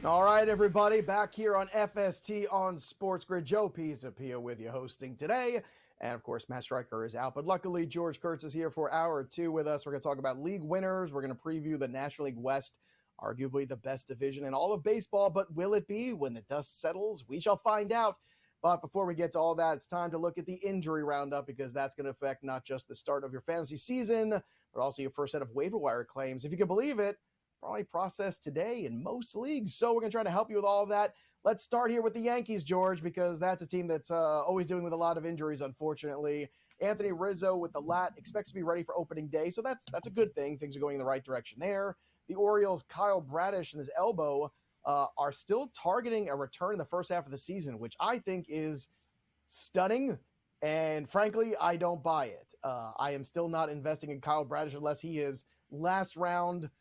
All right, everybody, back here on FST on SportsGrid. Joe Pisapia with you hosting today. And, of course, Matt Stryker is out. But luckily, George Kurtz is here for hour two with us. We're going to talk about league winners. We're going to preview the National League West, arguably the best division in all of baseball. But will it be when the dust settles? We shall find out. But before we get to all that, it's time to look at the injury roundup because that's going to affect not just the start of your fantasy season, but also your first set of waiver wire claims. If you can believe it, probably processed today in most leagues. So we're going to try to help you with all of that. Let's start here with the Yankees, George, because that's a team that's always dealing with a lot of injuries, unfortunately. Anthony Rizzo with the lat expects to be ready for opening day, so that's a good thing. Things are going in the right direction there. The Orioles' Kyle Bradish and his elbow are still targeting a return in the first half of the season, which I think is stunning. And frankly, I don't buy it. I am still not investing in Kyle Bradish unless he is last round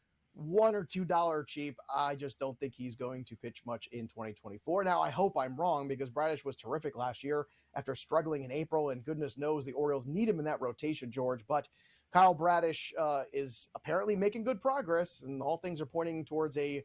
$1 or $2 cheap. I just don't think he's going to pitch much in 2024. Now, I hope I'm wrong because Bradish was terrific last year after struggling in April, and goodness knows the Orioles need him in that rotation, George. But Kyle Bradish is apparently making good progress, and all things are pointing towards a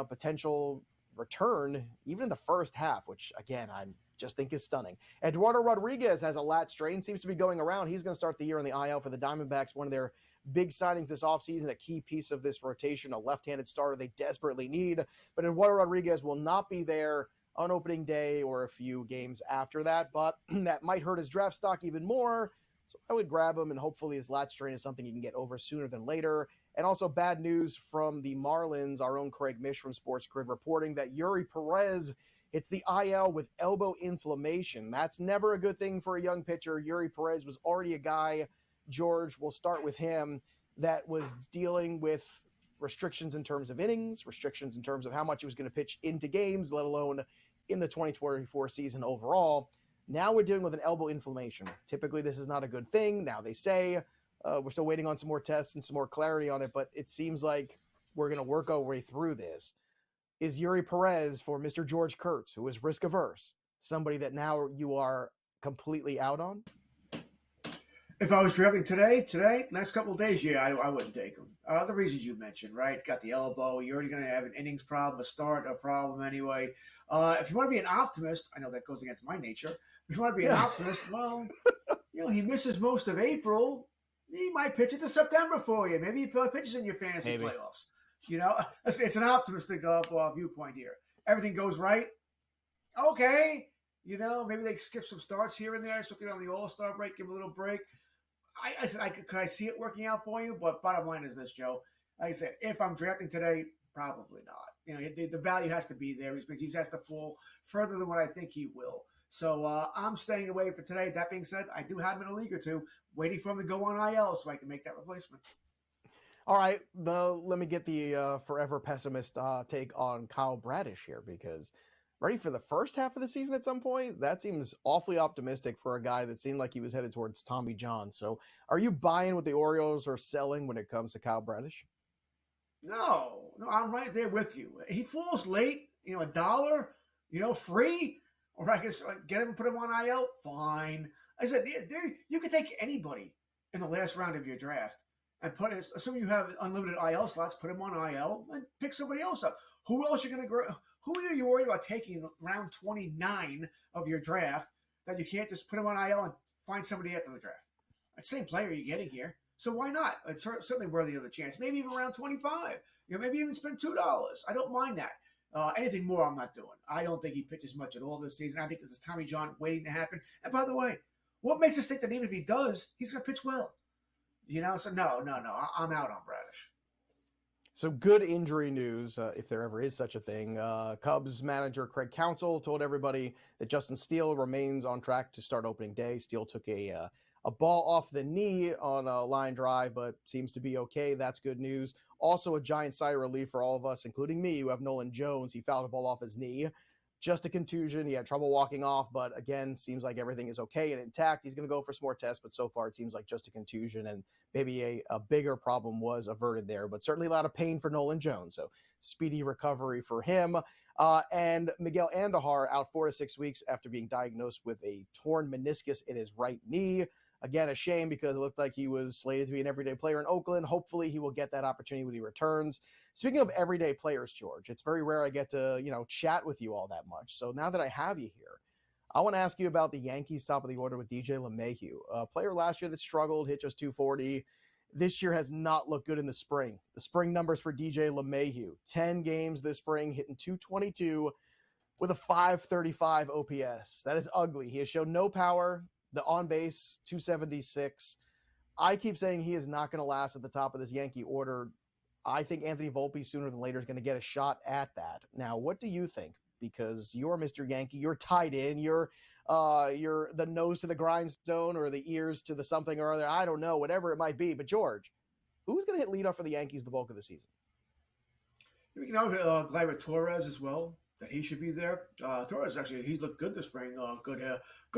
potential return, even in the first half, which, again, I just think is stunning. Eduardo Rodriguez has a lat strain, seems to be going around. He's going to start the year on the IL for the Diamondbacks, one of their big signings this offseason, a key piece of this rotation, a left-handed starter they desperately need. But Eduardo Rodriguez will not be there on opening day or a few games after that, but that might hurt his draft stock even more. So I would grab him, and hopefully his lat strain is something he can get over sooner than later. And also bad news from the Marlins, our own Craig Mish from SportsGrid reporting that Yuri Perez hits the IL with elbow inflammation. That's never a good thing for a young pitcher. Yuri Perez was already a guy, George, we'll start with him, that was dealing with restrictions in terms of innings, restrictions in terms of how much he was going to pitch into games, let alone in the 2024 season overall. Now we're dealing with an elbow inflammation. Typically, this is not a good thing. Now they say we're still waiting on some more tests and some more clarity on it, but it seems like we're going to work our way through this. Is Yuri Perez, for Mr. George Kurtz, who is risk-averse, somebody that now you are completely out on? If I was drafting today, next couple of days, yeah, I wouldn't take him. The reasons you mentioned, right? Got the elbow. You're already going to have an innings problem, a start a problem anyway. If you want to be an optimist, I know that goes against my nature. If you want to be an optimist, well, he misses most of April. He might pitch it to September for you. Maybe he pitches in your fantasy playoffs. It's an optimistic viewpoint here. Everything goes right. Okay. Maybe they skip some starts here and there, especially on the All-Star break, give him a little break. I said, could I see it working out for you? But bottom line is this, Joe. Like I said, if I'm drafting today, probably not. The value has to be there. He has to fall further than what I think he will. So I'm staying away for today. That being said, I do have him in a league or two, waiting for him to go on IL so I can make that replacement. All right, let me get the forever pessimist take on Kyle Bradish here, because ready for the first half of the season at some point? That seems awfully optimistic for a guy that seemed like he was headed towards Tommy John. So are you buying what the Orioles are selling when it comes to Kyle Bradish? No, I'm right there with you. He falls late, $1, free, or I guess get him and put him on IL, fine. I said, you can take anybody in the last round of your draft and assuming you have unlimited IL slots, put him on IL and pick somebody else up. Who else are you going to who are you worried about taking round 29 of your draft that you can't just put him on IL and find somebody after the draft? That same player you're getting here. So why not? It's certainly worthy of the chance. Maybe even around 25. Maybe even spend $2. I don't mind that. Anything more I'm not doing. I don't think he pitches much at all this season. I think this is Tommy John waiting to happen. And by the way, what makes us think that even if he does, he's going to pitch well? So no. I'm out on Bradish. So good injury news, if there ever is such a thing. Cubs manager Craig Counsell told everybody that Justin Steele remains on track to start opening day. Steele took a ball off the knee on a line drive, but seems to be okay. That's good news. Also a giant sigh of relief for all of us, including me, who have Nolan Jones. He fouled a ball off his knee. Just a contusion. He had trouble walking off, but again, seems like everything is okay and intact. He's going to go for some more tests, but so far it seems like just a contusion, and maybe a bigger problem was averted there, but certainly a lot of pain for Nolan Jones. So speedy recovery for him. And Miguel Andujar out 4 to 6 weeks after being diagnosed with a torn meniscus in his right knee. Again, a shame because it looked like he was slated to be an everyday player in Oakland. Hopefully he will get that opportunity when he returns. Speaking of everyday players, George, it's very rare I get to, chat with you all that much. So now that I have you here, I want to ask you about the Yankees top of the order with DJ LeMahieu, a player last year that struggled, hit just 240. This year has not looked good in the spring. The spring numbers for DJ LeMahieu, 10 games this spring, hitting 222 with a 535 OPS. That is ugly. He has shown no power. The on-base, 276. I keep saying he is not going to last at the top of this Yankee order. I think Anthony Volpe sooner than later is going to get a shot at that. Now, what do you think? Because you're Mr. Yankee, you're tied in, you're the nose to the grindstone or the ears to the something or other. I don't know, whatever it might be. But George, who's going to hit leadoff for the Yankees the bulk of the season? We can Gleyber Torres as well, that he should be there. Torres, actually, he's looked good this spring. Good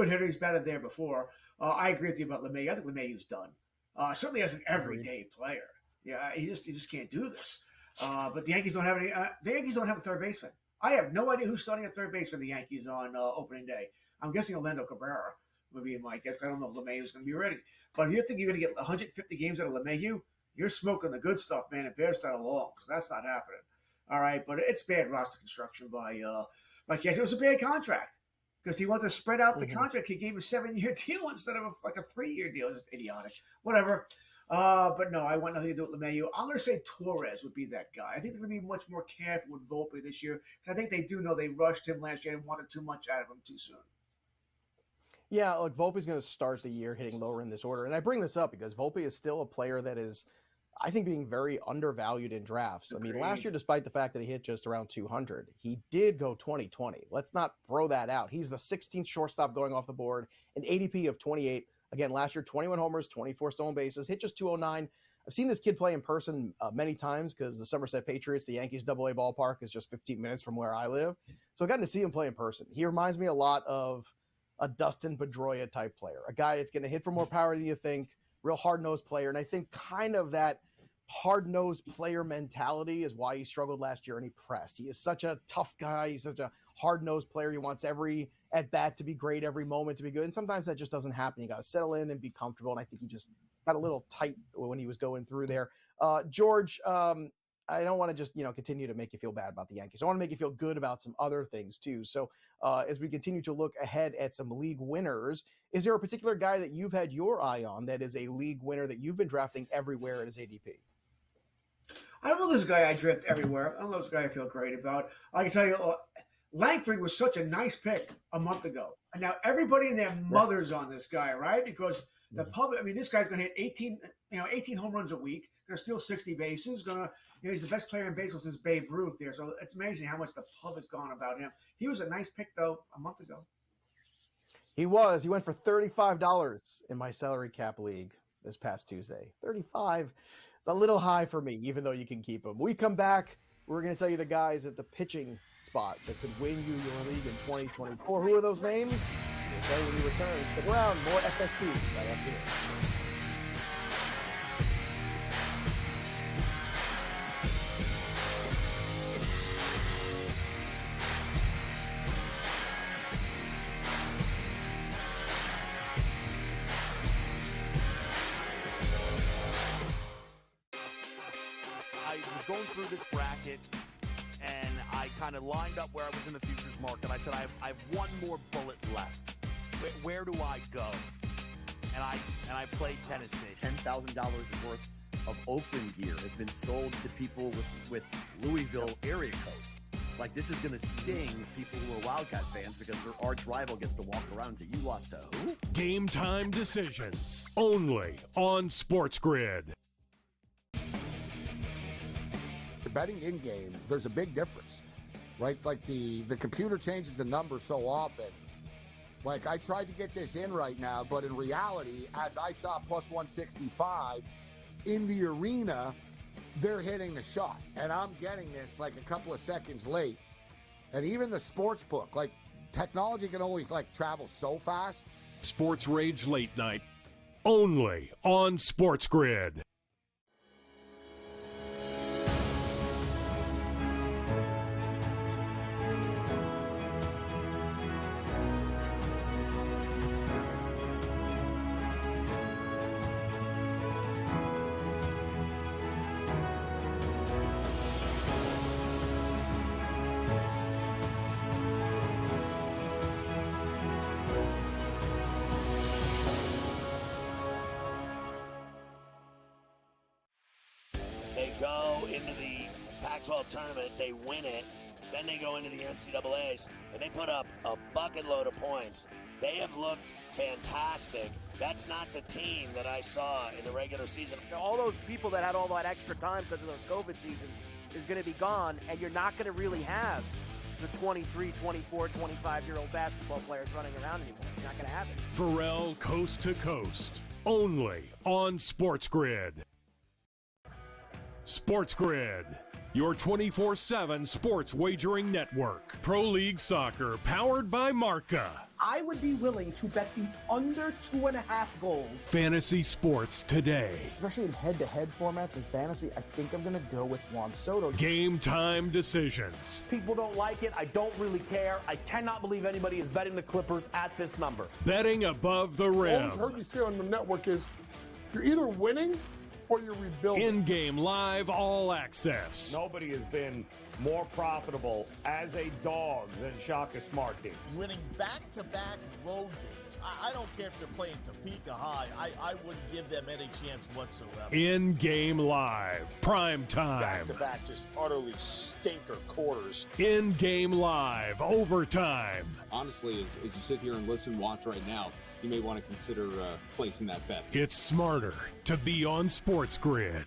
hitter. He's batted there before. I agree with you about LeMahieu. I think LeMahieu's done. Certainly as an everyday player. Yeah, he just can't do this. But the Yankees don't have any. The Yankees don't have a third baseman. I have no idea who's starting at third base for the Yankees on opening day. I'm guessing Orlando Cabrera would be my guess. I don't know if LeMahieu's going to be ready. But if you think you're going to get 150 games out of LeMahieu, you're smoking the good stuff, man, and bear style along, because that's not happening. All right, but it's bad roster construction by Casey. It was a bad contract because he wanted to spread out the contract. He gave him a 7-year deal instead of a 3-year deal. Just idiotic. Whatever. But no, I want nothing to do with LeMahieu. I'm going to say Torres would be that guy. I think they're going to be much more careful with Volpe this year because I think they do know they rushed him last year and wanted too much out of him too soon. Yeah, look, Volpe's going to start the year hitting lower in this order. And I bring this up because Volpe is still a player that is, I think, being very undervalued in drafts. Agreed. I mean, last year, despite the fact that he hit just around 200, he did go 20-20. Let's not throw that out. He's the 16th shortstop going off the board, an ADP of 28. Again, last year, 21 homers, 24 stolen bases, hit just 209. I've seen this kid play in person many times because the Somerset Patriots, the Yankees AA ballpark, is just 15 minutes from where I live. So I got to see him play in person. He reminds me a lot of a Dustin Pedroia type player, a guy that's going to hit for more power than you think, real hard-nosed player. And I think kind of that hard-nosed player mentality is why he struggled last year and he pressed. He is such a tough guy. He's such a hard-nosed player. He wants every at-bat to be great, every moment to be good. And sometimes that just doesn't happen. You got to settle in and be comfortable. And I think he just got a little tight when he was going through there. George, I don't want to just, continue to make you feel bad about the Yankees. I want to make you feel good about some other things too. So as we continue to look ahead at some league winners, is there a particular guy that you've had your eye on that is a league winner that you've been drafting everywhere at his ADP? I don't know this guy I draft everywhere. I don't know this guy I feel great about. I can tell you, Langford was such a nice pick a month ago. And now everybody and their mother's on this guy, right? Because the public, this guy's going to hit 18 home runs a week, going to steal 60 bases, he's the best player in baseball since Babe Ruth there. So it's amazing how much the pub has gone about him. He was a nice pick, though, a month ago. He was. He went for $35 in my salary cap league this past Tuesday. 35. It's a little high for me, even though you can keep him. We come back. We're going to tell you the guys at the pitching spot that could win you your league in 2024. Who are those names? We'll tell you when we return. Stick around. More FST right after this. Going through this bracket, and I kind of lined up where I was in the futures market. I said, I have one more bullet left. Where do I go? And I played Tennessee. $10,000 worth of Oakland gear has been sold to people with Louisville area codes. Like, this is going to sting people who are Wildcat fans because their arch rival gets to walk around and say, you lost to who? Game time decisions, only on SportsGrid. Betting in game, there's a big difference, right? Like the computer changes the number so often. Like, I tried to get this in right now, but in reality, as I saw plus 165 in the arena, they're hitting the shot, and I'm getting this like a couple of seconds late. And even the sports book, like, technology can only travel so fast. Sports Rage Late Night, only on SportsGrid. into the Pac-12 tournament, they win it, then they go into the NCAAs, and they put up a bucket load of points. They have looked fantastic. That's not the team that I saw in the regular season. All those people that had all that extra time because of those COVID seasons is going to be gone, and you're not going to really have the 23, 24, 25-year-old basketball players running around anymore. You're not going to have it. Pharrell Coast to Coast, only on SportsGrid. SportsGrid, your 24/7 sports wagering network. Pro League Soccer, powered by Marca. I would be willing to bet the under 2.5 goals. Fantasy sports today. Especially in head-to-head formats in fantasy, I think I'm going to go with Juan Soto. Game time decisions. People don't like it. I don't really care. I cannot believe anybody is betting the Clippers at this number. Betting above the All rim. I've heard you say on the network is you're either winning or you're rebuilding. In-game live all access. Nobody has been more profitable as a dog than Shaka Smart Team. Winning back-to-back road games. I don't care if they're playing Topeka High. I wouldn't give them any chance whatsoever. In-game live, prime time. Back-to-back, just utterly stinker quarters. In-game live, overtime. Honestly, as you sit here and listen, watch right now, you may want to consider placing that bet. It's smarter to be on SportsGrid.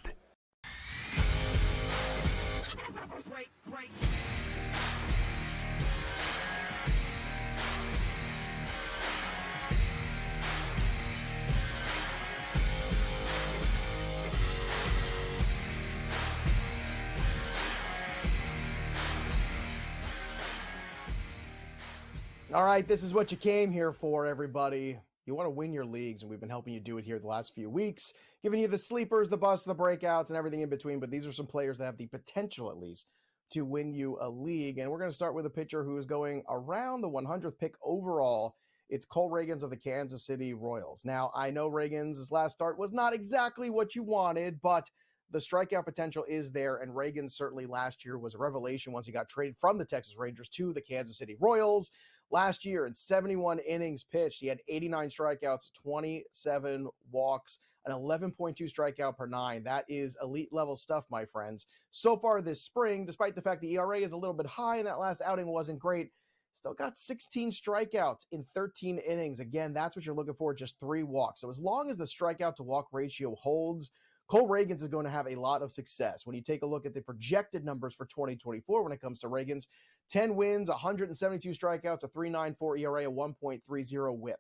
All right, this is what you came here for, everybody. You want to win your leagues, and we've been helping you do it here the last few weeks, giving you the sleepers, the busts, the breakouts, and everything in between. But these are some players that have the potential, at least, to win you a league. And we're going to start with a pitcher who is going around the 100th pick overall. It's Cole Ragans of the Kansas City Royals. Now, I know Ragans' last start was not exactly what you wanted, but the strikeout potential is there, and Ragans certainly last year was a revelation once he got traded from the Texas Rangers to the Kansas City Royals. Last year, in 71 innings pitched, he had 89 strikeouts, 27 walks, an 11.2 strikeout per nine. That is elite-level stuff, my friends. So far this spring, despite the fact the ERA is a little bit high and that last outing wasn't great, still got 16 strikeouts in 13 innings. Again, that's what you're looking for, just 3 walks. So as long as the strikeout-to-walk ratio holds, Cole Ragans is going to have a lot of success. When you take a look at the projected numbers for 2024 when it comes to Ragans, 10 wins, 172 strikeouts, a 3.94 ERA, a 1.30 whip.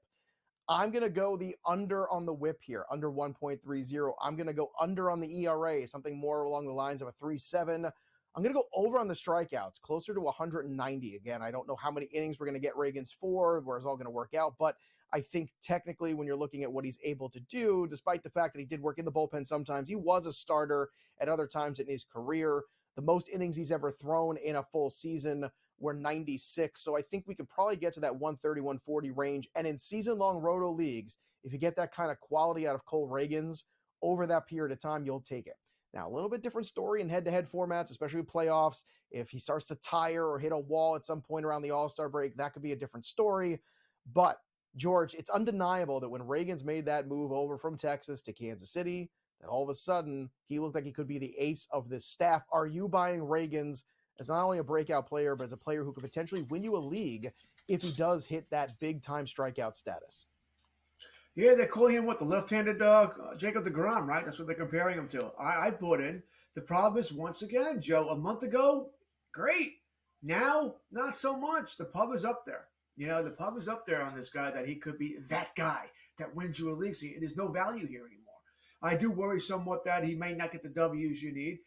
I'm going to go the under on the whip here, under 1.30. I'm going to go under on the ERA, something more along the lines of a 3.7. I'm going to go over on the strikeouts, closer to 190. Again, I don't know how many innings we're going to get Ragans for, where it's all going to work out, but I think technically when you're looking at what he's able to do, despite the fact that he did work in the bullpen sometimes, he was a starter at other times in his career. The most innings he's ever thrown in a full season were 96. So I think we could probably get to that 130, 140 range. And in season-long roto leagues, if you get that kind of quality out of Cole Ragans over that period of time, you'll take it. Now, a little bit different story in head-to-head formats, especially with playoffs. If he starts to tire or hit a wall at some point around the All-Star break, that could be a different story. But George, it's undeniable that when Ragans made that move over from Texas to Kansas City, that all of a sudden he looked like he could be the ace of this staff. Are you buying Ragans as not only a breakout player, but as a player who could potentially win you a league if he does hit that big-time strikeout status? Yeah, they're calling him, the left-handed Jacob deGrom, right? That's what they're comparing him to. I bought in. The problem is, once again, Joe, a month ago, great. Now, not so much. The pub is up there. You know, the pub is up there on this guy that he could be that guy that wins you a league. So there's no value here anymore. I do worry somewhat that he may not get the W's you need.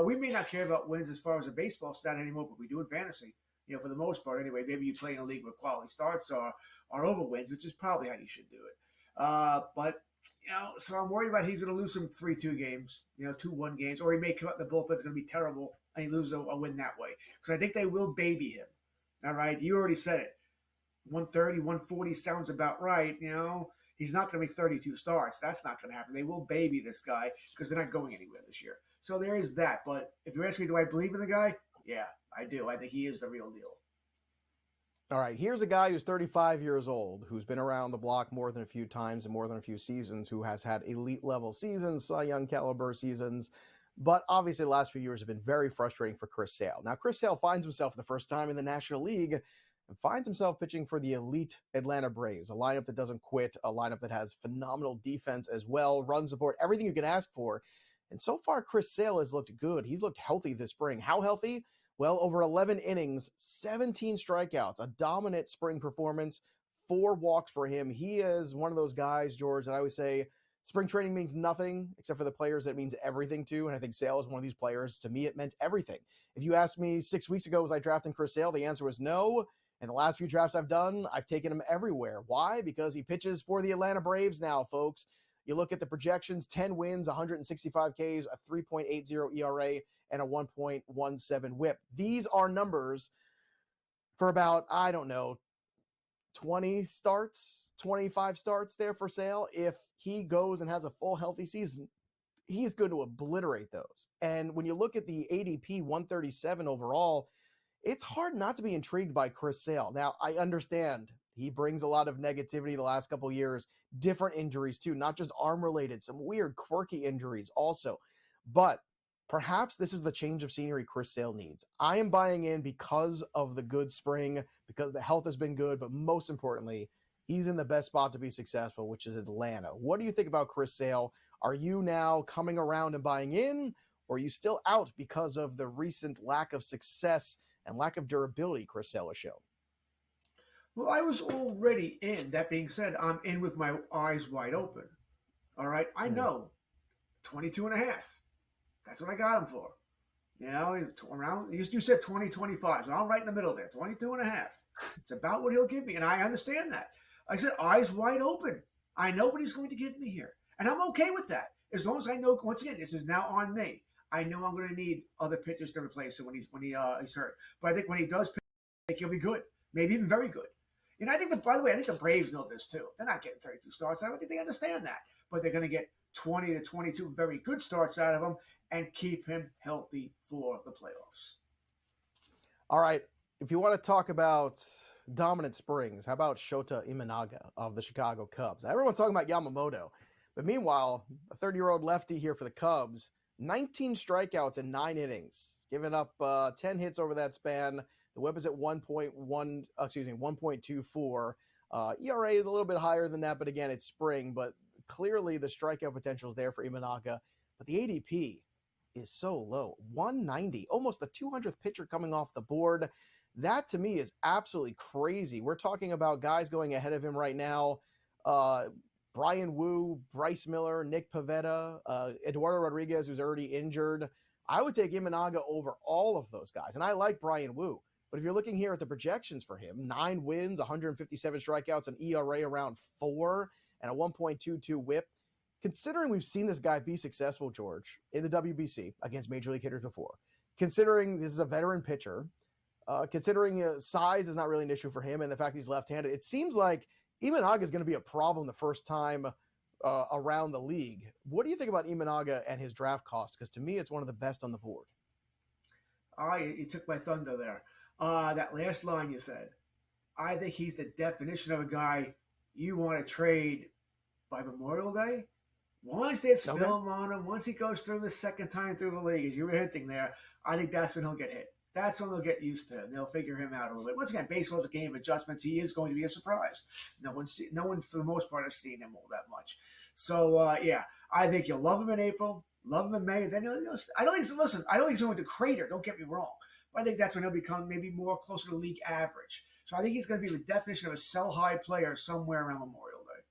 We may not care about wins as far as a baseball stat anymore, but we do in fantasy. You know, for the most part anyway. Maybe you play in a league where quality starts are over wins, which is probably how you should do it. But, you know, so I'm worried about he's going to lose some 3-2 games, 2-1 games, or he may come out the bullpen's going to be terrible and he loses a win that way. Because I think they will baby him. All right? You already said it. 130, 140 sounds about right. He's not going to be 32 starts. That's not going to happen. They will baby this guy because they're not going anywhere this year. So there is that. But if you ask me, do I believe in the guy? Yeah, I do. I think he is the real deal. All right, here's a guy who's 35 years old, who's been around the block more than a few times and more than a few seasons, who has had elite-level seasons, Cy Young caliber seasons, But obviously, the last few years have been very frustrating for Chris Sale. Now, Chris Sale finds himself for the first time in the National League and finds himself pitching for the elite Atlanta Braves, a lineup that doesn't quit, a lineup that has phenomenal defense as well, run support, everything you can ask for. And so far, Chris Sale has looked good. He's looked healthy this spring. How healthy? Well, over 11 innings, 17 strikeouts, a dominant spring performance, 4 walks for him. He is one of those guys, George, that I always say spring training means nothing except for the players that it means everything to. And I think Sale is one of these players. To me, it meant everything. If you asked me 6 weeks ago, was I drafting Chris Sale? The answer was no. And the last few drafts I've done, I've taken him everywhere. Why? Because he pitches for the Atlanta Braves now, folks. You look at the projections, 10 wins, 165 Ks, a 3.80 ERA, and a 1.17 whip. These are numbers for about, 20 starts, 25 starts there for Sale. If he goes and has a full healthy season, he's going to obliterate those. And when you look at the ADP 137 overall, it's hard not to be intrigued by Chris Sale. Now, I understand he brings a lot of negativity the last couple of years, different injuries too, not just arm-related, some weird, quirky injuries also. But perhaps this is the change of scenery Chris Sale needs. I am buying in because of the good spring, because the health has been good, but most importantly, he's in the best spot to be successful, which is Atlanta. What do you think about Chris Sale? Are you now coming around and buying in, or are you still out because of the recent lack of success and lack of durability Chris Sale has shown? Well, I was already in. That being said, I'm in with my eyes wide open. All right. I know 22 and a half. That's what I got him for. You know, around, you said 20, 25. So I'm right in the middle there, 22 and a half. It's about what he'll give me. And I understand that. I said, eyes wide open. I know what he's going to give me here. And I'm okay with that. As long as I know, once again, this is now on me. I know I'm going to need other pitchers to replace him when he's hurt. But I think when he does pitch, I think he'll be good. Maybe even very good. And I think by the way, I think the Braves know this too. They're not getting 32 starts. I don't think they understand that. But they're going to get 20 to 22 very good starts out of him and keep him healthy for the playoffs. All right. If you want to talk about dominant springs, how about Shota Imanaga of the Chicago Cubs? Everyone's talking about Yamamoto. But meanwhile, a 30-year-old lefty here for the Cubs, 19 strikeouts in 9 innings, giving up 10 hits over that span. The whip is at 1.24. ERA is a little bit higher than that, but again, it's spring. But clearly the strikeout potential is there for Imanaga. But the ADP is so low, 190, almost the 200th pitcher coming off the board. That to me is absolutely crazy. We're talking about guys going ahead of him right now. Brian Wu, Bryce Miller, Nick Pivetta, Eduardo Rodriguez, who's already injured. I would take Imanaga over all of those guys. And I like Brian Wu. But if you're looking here at the projections for him, 9 wins, 157 strikeouts, an ERA around 4, and a 1.22 whip. Considering we've seen this guy be successful, George, in the WBC against major league hitters before, considering this is a veteran pitcher, considering size is not really an issue for him and the fact he's left-handed, it seems like Imanaga is going to be a problem the first time around the league. What do you think about Imanaga and his draft cost? Because to me, it's one of the best on the board. You took my thunder there. That last line you said, I think he's the definition of a guy you want to trade by Memorial Day. Once there's film on him, once he goes through the second time through the league, as you were hinting there, I think that's when he'll get hit. That's when they'll get used to him. They'll figure him out a little bit. Once again, baseball's a game of adjustments. He is going to be a surprise. No one, for the most part, has seen him all that much. So, I think you'll love him in April, love him in May. Then I don't think he's going to crater. Don't get me wrong. But I think that's when he'll become maybe more closer to league average. So I think he's going to be the definition of a sell-high player somewhere around Memorial Day.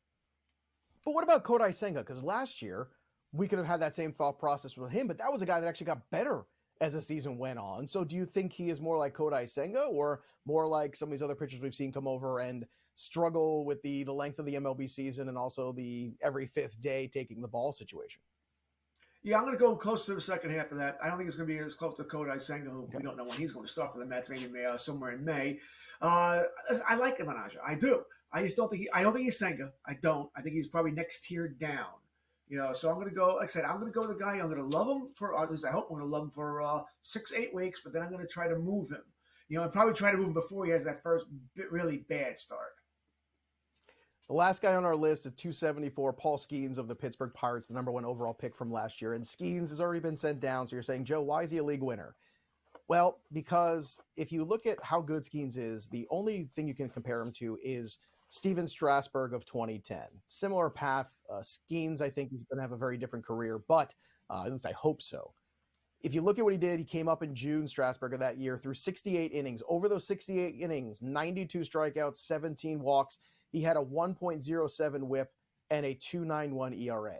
But what about Kodai Senga? Because last year, we could have had that same thought process with him, but that was a guy that actually got better as the season went on. So do you think he is more like Kodai Senga or more like some of these other pitchers we've seen come over and struggle with the length of the MLB season and also the every 5th day taking the ball situation? Yeah, I'm going to go close to the second half of that. I don't think it's going to be as close to Kodai Senga, who we don't know when he's going to start for the Mets, maybe somewhere in May. I like Imanaga. I do. I just don't think I don't think he's Senga. I don't. I think he's probably next tier down. So I'm going to go, like I said, I'm going to go with the guy. I'm going to love him for, at least I hope I'm going to love him for 6-8 weeks, but then I'm going to try to move him. I'll probably try to move him before he has that first really bad start. The last guy on our list is 274, Paul Skeens of the Pittsburgh Pirates, the number 1 overall pick from last year. And Skeens has already been sent down. So you're saying, Joe, why is he a league winner? Well, because if you look at how good Skeens is, the only thing you can compare him to is Steven Strasburg of 2010. Similar path. Skeens, I think, is going to have a very different career, but at least I hope so. If you look at what he did, he came up in June, Strasburg, of that year, through 68 innings. Over those 68 innings, 92 strikeouts, 17 walks. He had a 1.07 whip and a 2.91 ERA.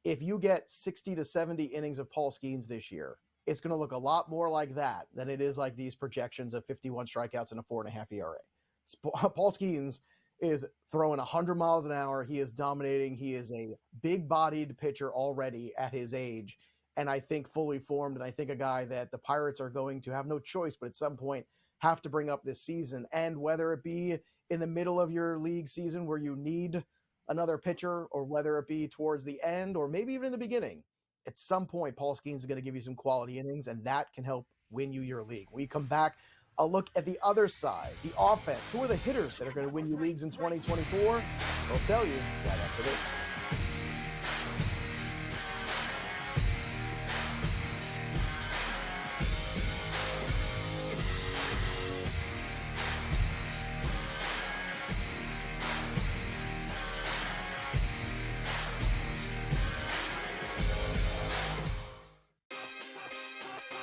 If you get 60 to 70 innings of Paul Skeens this year, it's going to look a lot more like that than it is like these projections of 51 strikeouts and a 4.5 ERA. Paul Skeens is throwing 100 miles an hour. He is dominating. He is a big-bodied pitcher already at his age, and I think fully formed, and I think a guy that the Pirates are going to have no choice but at some point have to bring up this season. And whether it be in the middle of your league season where you need another pitcher, or whether it be towards the end or maybe even in the beginning, at some point Paul Skeens is going to give you some quality innings, and that can help win you your league. When you come back, I'll look at the other side, the offense. Who are the hitters that are going to win you leagues in 2024? I'll tell you right after this.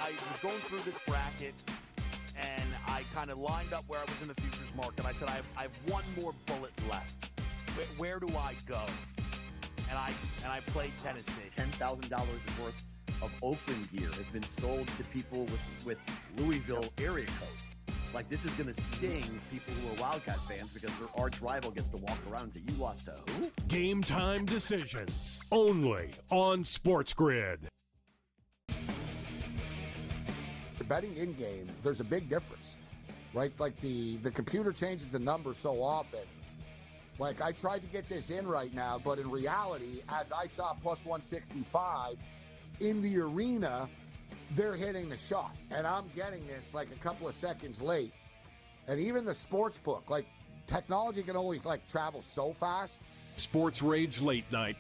I was going through this bracket, and I kind of lined up where I was in the futures market. I said, I have one more bullet left. Where do I go? And I played Tennessee. $10,000 worth of Oakland gear has been sold to people with Louisville area codes. Like, this is going to sting people who are Wildcat fans because their arch rival gets to walk around and say, you lost to who? Game time decisions, only on SportsGrid. Betting in-game, there's a big difference, right? Like the computer changes the number so often. Like, I tried to get this in right now, but in reality, as I saw plus 165 in the arena, they're hitting the shot. And I'm getting this like a couple of seconds late. And even the sports book, like, technology can only like travel so fast. Sports Rage Late Night,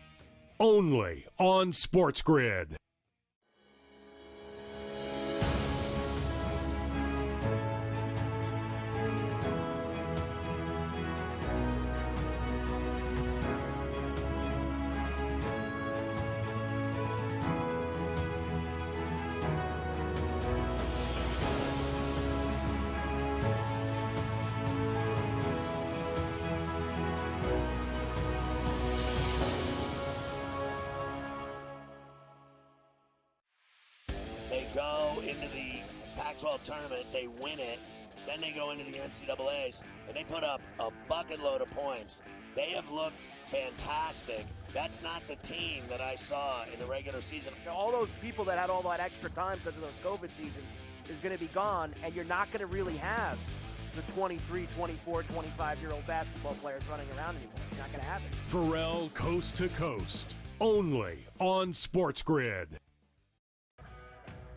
only on SportsGrid. They go into the Pac-12 tournament, they win it, then they go into the NCAAs, and they put up a bucket load of points. They have looked fantastic. That's not the team that I saw in the regular season. All those people that had all that extra time because of those COVID seasons is going to be gone, and you're not going to really have the 23, 24, 25-year-old basketball players running around anymore. You're not going to have it. Pharrell Coast to Coast, only on SportsGrid.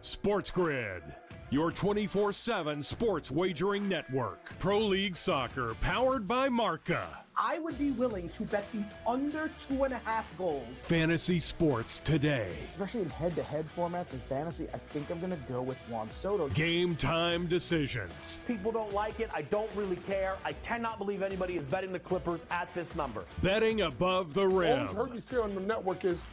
SportsGrid, your 24/7 sports wagering network. Pro League Soccer, powered by Marca. I would be willing to bet the under 2.5 goals. Fantasy sports today. Especially in head-to-head formats in fantasy, I think I'm going to go with Juan Soto. Game time decisions. People don't like it. I don't really care. I cannot believe anybody is betting the Clippers at this number. Betting above the All rim. I've heard you say on the network is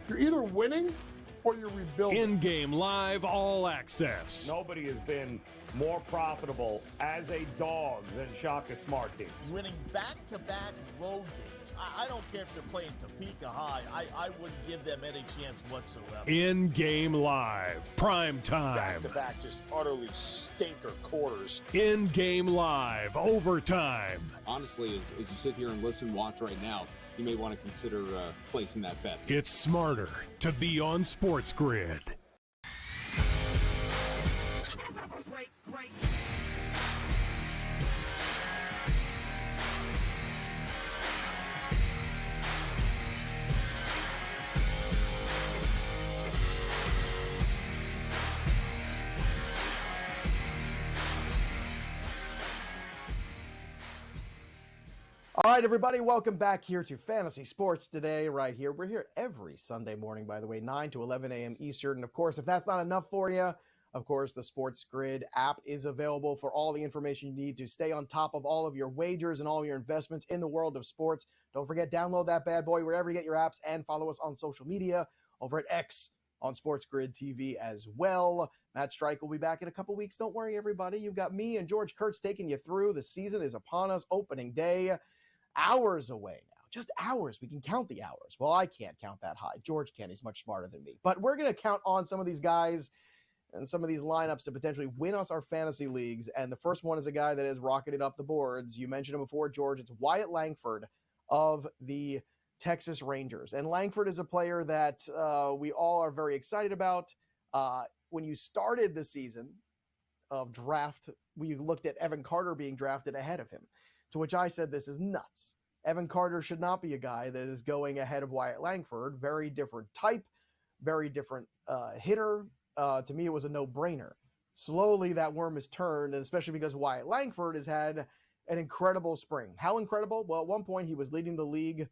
you're either winning or you're rebuilding. In-game live all access. Nobody has been more profitable as a dog than Shaka Smart team. Winning back-to-back road games. I don't care if they're playing Topeka High. I wouldn't give them any chance whatsoever. In-game live, prime time. Back-to-back, just utterly stinker quarters. In-game live, overtime. Honestly, as you sit here and listen, watch right now, you may want to consider placing that bet. It's smarter to be on SportsGrid. Great. All right, everybody, welcome back here to Fantasy Sports Today, right here. We're here every Sunday morning, by the way, 9 to 11 a.m. Eastern. And, of course, if that's not enough for you, of course, the SportsGrid app is available for all the information you need to stay on top of all of your wagers and all your investments in the world of sports. Don't forget, download that bad boy wherever you get your apps and follow us on social media over at X on SportsGrid TV as well. Matt Strike will be back in a couple weeks. Don't worry, everybody. You've got me and George Kurtz taking you through. The season is upon us. Opening day. Hours away now, just hours. We can count the hours. Well, I can't count that high. George can. He's much smarter than me. But we're going to count on some of these guys and some of these lineups to potentially win us our fantasy leagues. And the first one is a guy that has rocketed up the boards. You mentioned him before, George. It's Wyatt Langford of the Texas Rangers. And Langford is a player that we all are very excited about. When you started the season of draft, we looked at Evan Carter being drafted ahead of him. To which I said, this is nuts. Evan Carter should not be a guy that is going ahead of Wyatt Langford. Very different type, very different hitter. To me, it was a no-brainer. Slowly, that worm has turned, and especially because Wyatt Langford has had an incredible spring. How incredible? Well, at one point, he was leading the league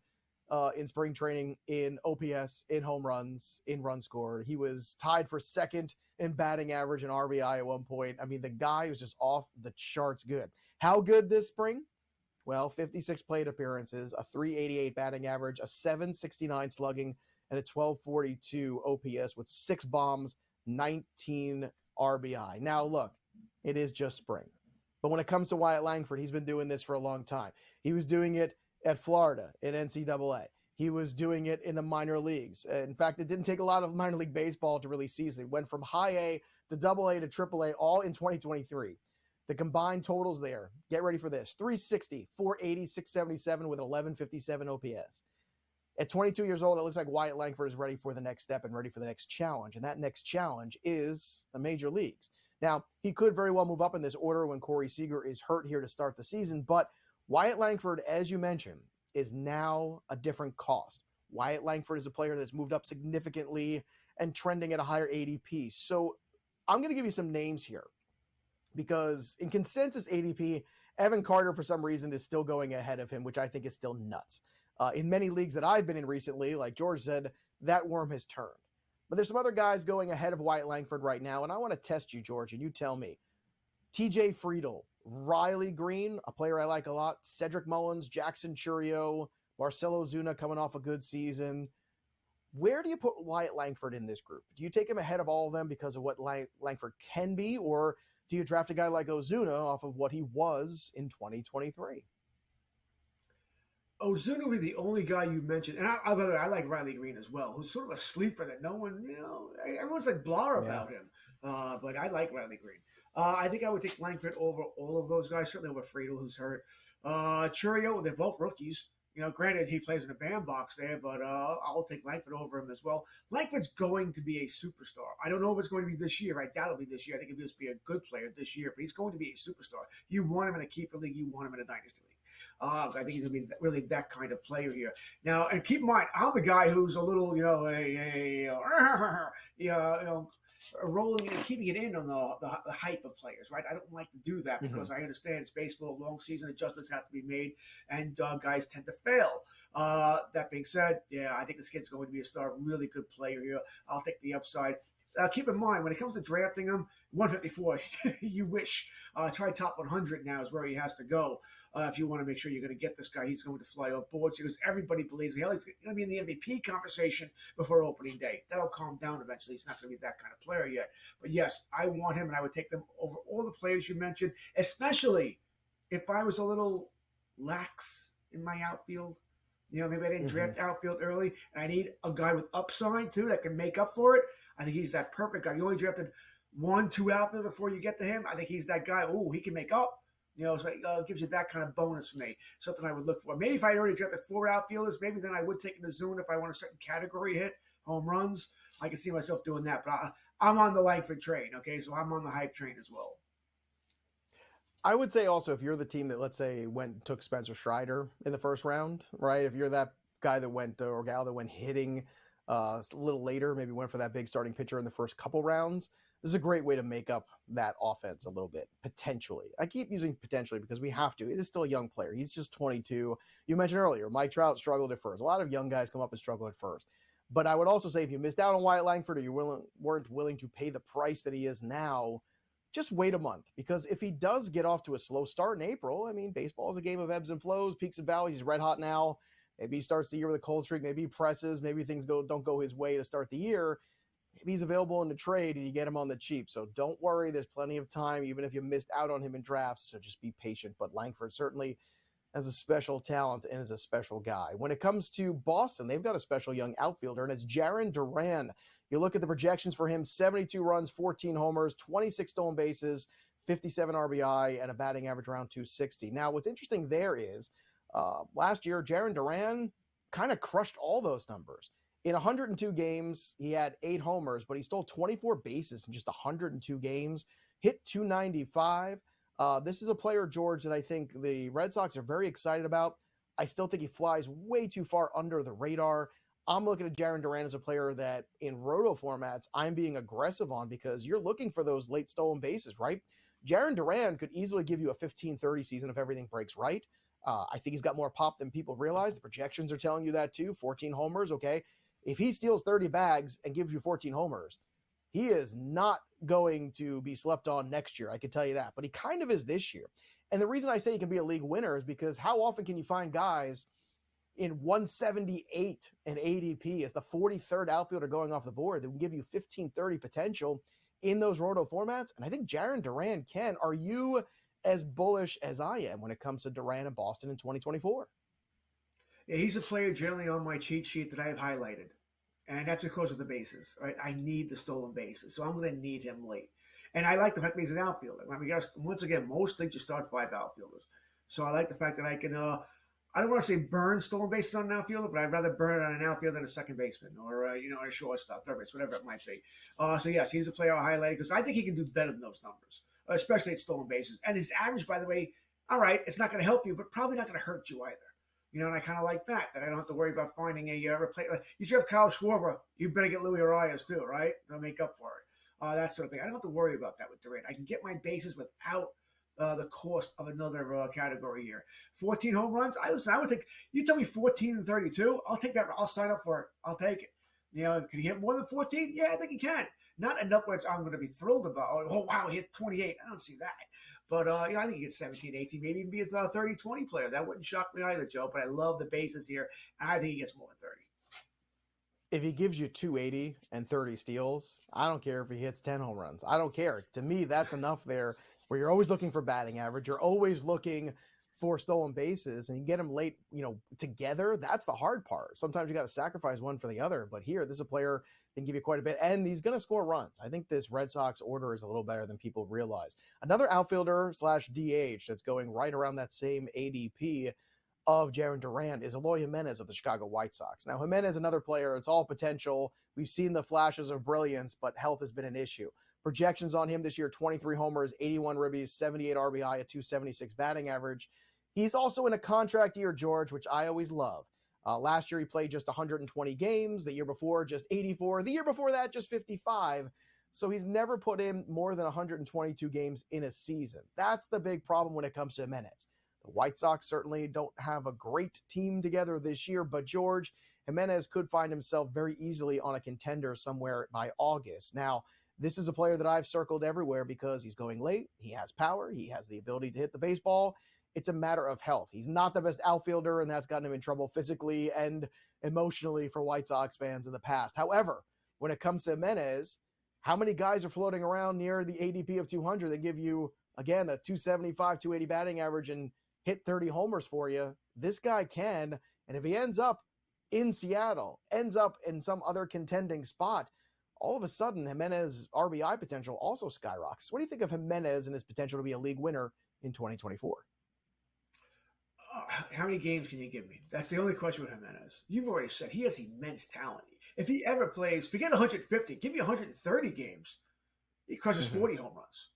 in spring training in OPS, in home runs, in runs scored. He was tied for second in batting average and RBI at one point. I mean, the guy was just off the charts good. How good this spring? Well, 56 plate appearances, a 388 batting average, a 769 slugging, and a 1242 OPS with 6 bombs, 19 RBI. Now, look, it is just spring. But when it comes to Wyatt Langford, he's been doing this for a long time. He was doing it at Florida in NCAA. He was doing it in the minor leagues. In fact, it didn't take a lot of minor league baseball to really season. It went from high A to double A to triple A all in 2023. The combined totals there, get ready for this, 360, 480, 677 with an 1157 OPS. At 22 years old, it looks like Wyatt Langford is ready for the next step and ready for the next challenge. And that next challenge is the major leagues. Now, he could very well move up in this order when Corey Seager is hurt here to start the season. But Wyatt Langford, as you mentioned, is now a different cost. Wyatt Langford is a player that's moved up significantly and trending at a higher ADP. So I'm going to give you some names here. Because in consensus ADP, Evan Carter, for some reason, is still going ahead of him, which I think is still nuts. In many leagues that I've been in recently, like George said, that worm has turned. But there's some other guys going ahead of Wyatt Langford right now, and I want to test you, George, and you tell me. TJ Friedl, Riley Green, a player I like a lot, Cedric Mullins, Jackson Churio, Marcelo Zuna coming off a good season. Where do you put Wyatt Langford in this group? Do you take him ahead of all of them because of what Langford can be, or do you draft a guy like Ozuna off of what he was in 2023? Ozuna would be the only guy you mentioned, and by the way, I like Riley Green as well, who's sort of a sleeper that no one, everyone's like blah about him. But I like Riley Green. I think I would take Langford over all of those guys, certainly over Friedl, who's hurt. Churio, they're both rookies. Granted, he plays in a bandbox there, but I'll take Langford over him as well. Langford's going to be a superstar. I don't know if it's going to be this year. I doubt it'll be this year. I think he'll just be a good player this year, but he's going to be a superstar. You want him in a keeper league. You want him in a dynasty league. I think he's going to be really that kind of player here. Now, and keep in mind, I'm the guy who's a little, rolling and keeping it in on the hype of players, right? I don't like to do that because I understand it's baseball, long season, adjustments have to be made, and guys tend to fail. That being said, I think this kid's going to be a star, really good player here. I'll take the upside. Keep in mind, when it comes to drafting him, 154, you wish. Try top 100 now is where he has to go. If you want to make sure you're going to get this guy, he's going to fly off boards because everybody believes he's going to be in the MVP conversation before opening day. That'll calm down eventually. He's not going to be that kind of player yet. But yes, I want him, and I would take them over all the players you mentioned, especially if I was a little lax in my outfield. Maybe I didn't draft outfield early, and I need a guy with upside, too, that can make up for it. I think he's that perfect guy. You only drafted 1-2 outfield before you get to him. I think he's that guy. Oh, he can make up. So it gives you that kind of bonus for me, something I would look for. Maybe if I already drafted 4 outfielders, maybe then I would take the Zune if I want a certain category hit, home runs. I can see myself doing that. But I'm on the Langford train, okay? So I'm on the hype train as well. I would say also if you're the team that, let's say, went and took Spencer Strider in the first round, right? If you're that guy that went or gal that went hitting a little later, maybe went for that big starting pitcher in the first couple rounds. This is a great way to make up that offense a little bit, potentially. I keep using potentially because we have to. It is still a young player. He's just 22. You mentioned earlier, Mike Trout struggled at first. A lot of young guys come up and struggle at first. But I would also say if you missed out on Wyatt Langford or you weren't willing to pay the price that he is now, just wait a month. Because if he does get off to a slow start in April, I mean, baseball is a game of ebbs and flows, peaks and valleys. He's red hot now. Maybe he starts the year with a cold streak. Maybe he presses. Maybe things don't go his way to start the year. Maybe he's available in the trade and you get him on the cheap. So don't worry. There's plenty of time, even if you missed out on him in drafts. So just be patient. But Langford certainly has a special talent and is a special guy. When it comes to Boston, they've got a special young outfielder, and it's Jarren Duran. You look at the projections for him, 72 runs, 14 homers, 26 stolen bases, 57 RBI, and a batting average around 260. Now, what's interesting there is last year, Jarren Duran kind of crushed all those numbers. In 102 games, he had 8 homers, but he stole 24 bases in just 102 games, hit 295. This is a player, George, that I think the Red Sox are very excited about. I still think he flies way too far under the radar. I'm looking at Jarren Duran as a player that in roto formats, I'm being aggressive on because you're looking for those late stolen bases, right? Jarren Duran could easily give you a 15-30 season if everything breaks right. I think he's got more pop than people realize. The projections are telling you that too. 14 homers, okay. If he steals 30 bags and gives you 14 homers, he is not going to be slept on next year. I can tell you that, but he kind of is this year. And the reason I say he can be a league winner is because how often can you find guys in 178 and ADP as the 43rd outfielder going off the board that will give you 15-30 potential in those roto formats? And I think Jarren Duran can. Are you as bullish as I am when it comes to Duran and Boston in 2024? Yeah, he's a player generally on my cheat sheet that I have highlighted. And that's because of the bases, right? I need the stolen bases. So I'm going to need him late. And I like the fact that he's an outfielder. I mean, once again, most leagues just start 5 outfielders. So I like the fact that I can, I don't want to say burn stolen bases on an outfielder, but I'd rather burn it on an outfielder than a second baseman or, a shortstop, third base, whatever it might be. So yes, he's a player I highlighted because I think he can do better than those numbers, especially at stolen bases. And his average, by the way, all right, it's not going to help you, but probably not going to hurt you either. You know, and I kind of like that I don't have to worry about finding a replay. Like, you should have Kyle Schwarber. You better get Louis Arias too, right? They'll make up for it. That sort of thing. I don't have to worry about that with Durant. I can get my bases without the cost of another category here. 14 home runs. I would think you tell me 14 and 32. I'll take that. I'll sign up for it. I'll take it. You know, can he hit more than 14? Yeah, I think he can. Not enough where I'm going to be thrilled about. Oh wow, he hit 28. I don't see that. But, I think he gets 17, 18, maybe even be a 30-20 player. That wouldn't shock me either, Joe. But I love the bases here. And I think he gets more than 30. If he gives you 280 and 30 steals, I don't care if he hits 10 home runs. I don't care. To me, that's enough there where you're always looking for batting average. You're always looking for stolen bases, and you get them late, together. That's the hard part. Sometimes you got to sacrifice one for the other. But here, this is a player that can give you quite a bit, and he's going to score runs. I think this Red Sox order is a little better than people realize. Another outfielder / DH that's going right around that same ADP of Jarren Duran is Eloy Jimenez of the Chicago White Sox. Now, Jimenez, another player, it's all potential. We've seen the flashes of brilliance, but health has been an issue. Projections on him this year, 23 homers, 81 ribbies, 78 RBI, a 276 batting average. He's also in a contract year, George, which I always love. Last year, he played just 120 games. The year before, just 84. The year before that, just 55. So he's never put in more than 122 games in a season. That's the big problem when it comes to Jimenez. The White Sox certainly don't have a great team together this year, but George, Jimenez could find himself very easily on a contender somewhere by August. Now, this is a player that I've circled everywhere because he's going late. He has power. He has the ability to hit the baseball. It's a matter of health. He's not the best outfielder, and that's gotten him in trouble physically and emotionally for White Sox fans in the past. However, when it comes to Jimenez, how many guys are floating around near the ADP of 200 that give you, again, a 275, 280 batting average and hit 30 homers for you? This guy can, and if he ends up in Seattle, ends up in some other contending spot, all of a sudden, Jimenez's RBI potential also skyrockets. What do you think of Jimenez and his potential to be a league winner in 2024? How many games can you give me? That's the only question with Jimenez. You've already said he has immense talent. If he ever plays, forget 150, give me 130 games. He crushes 40 home runs.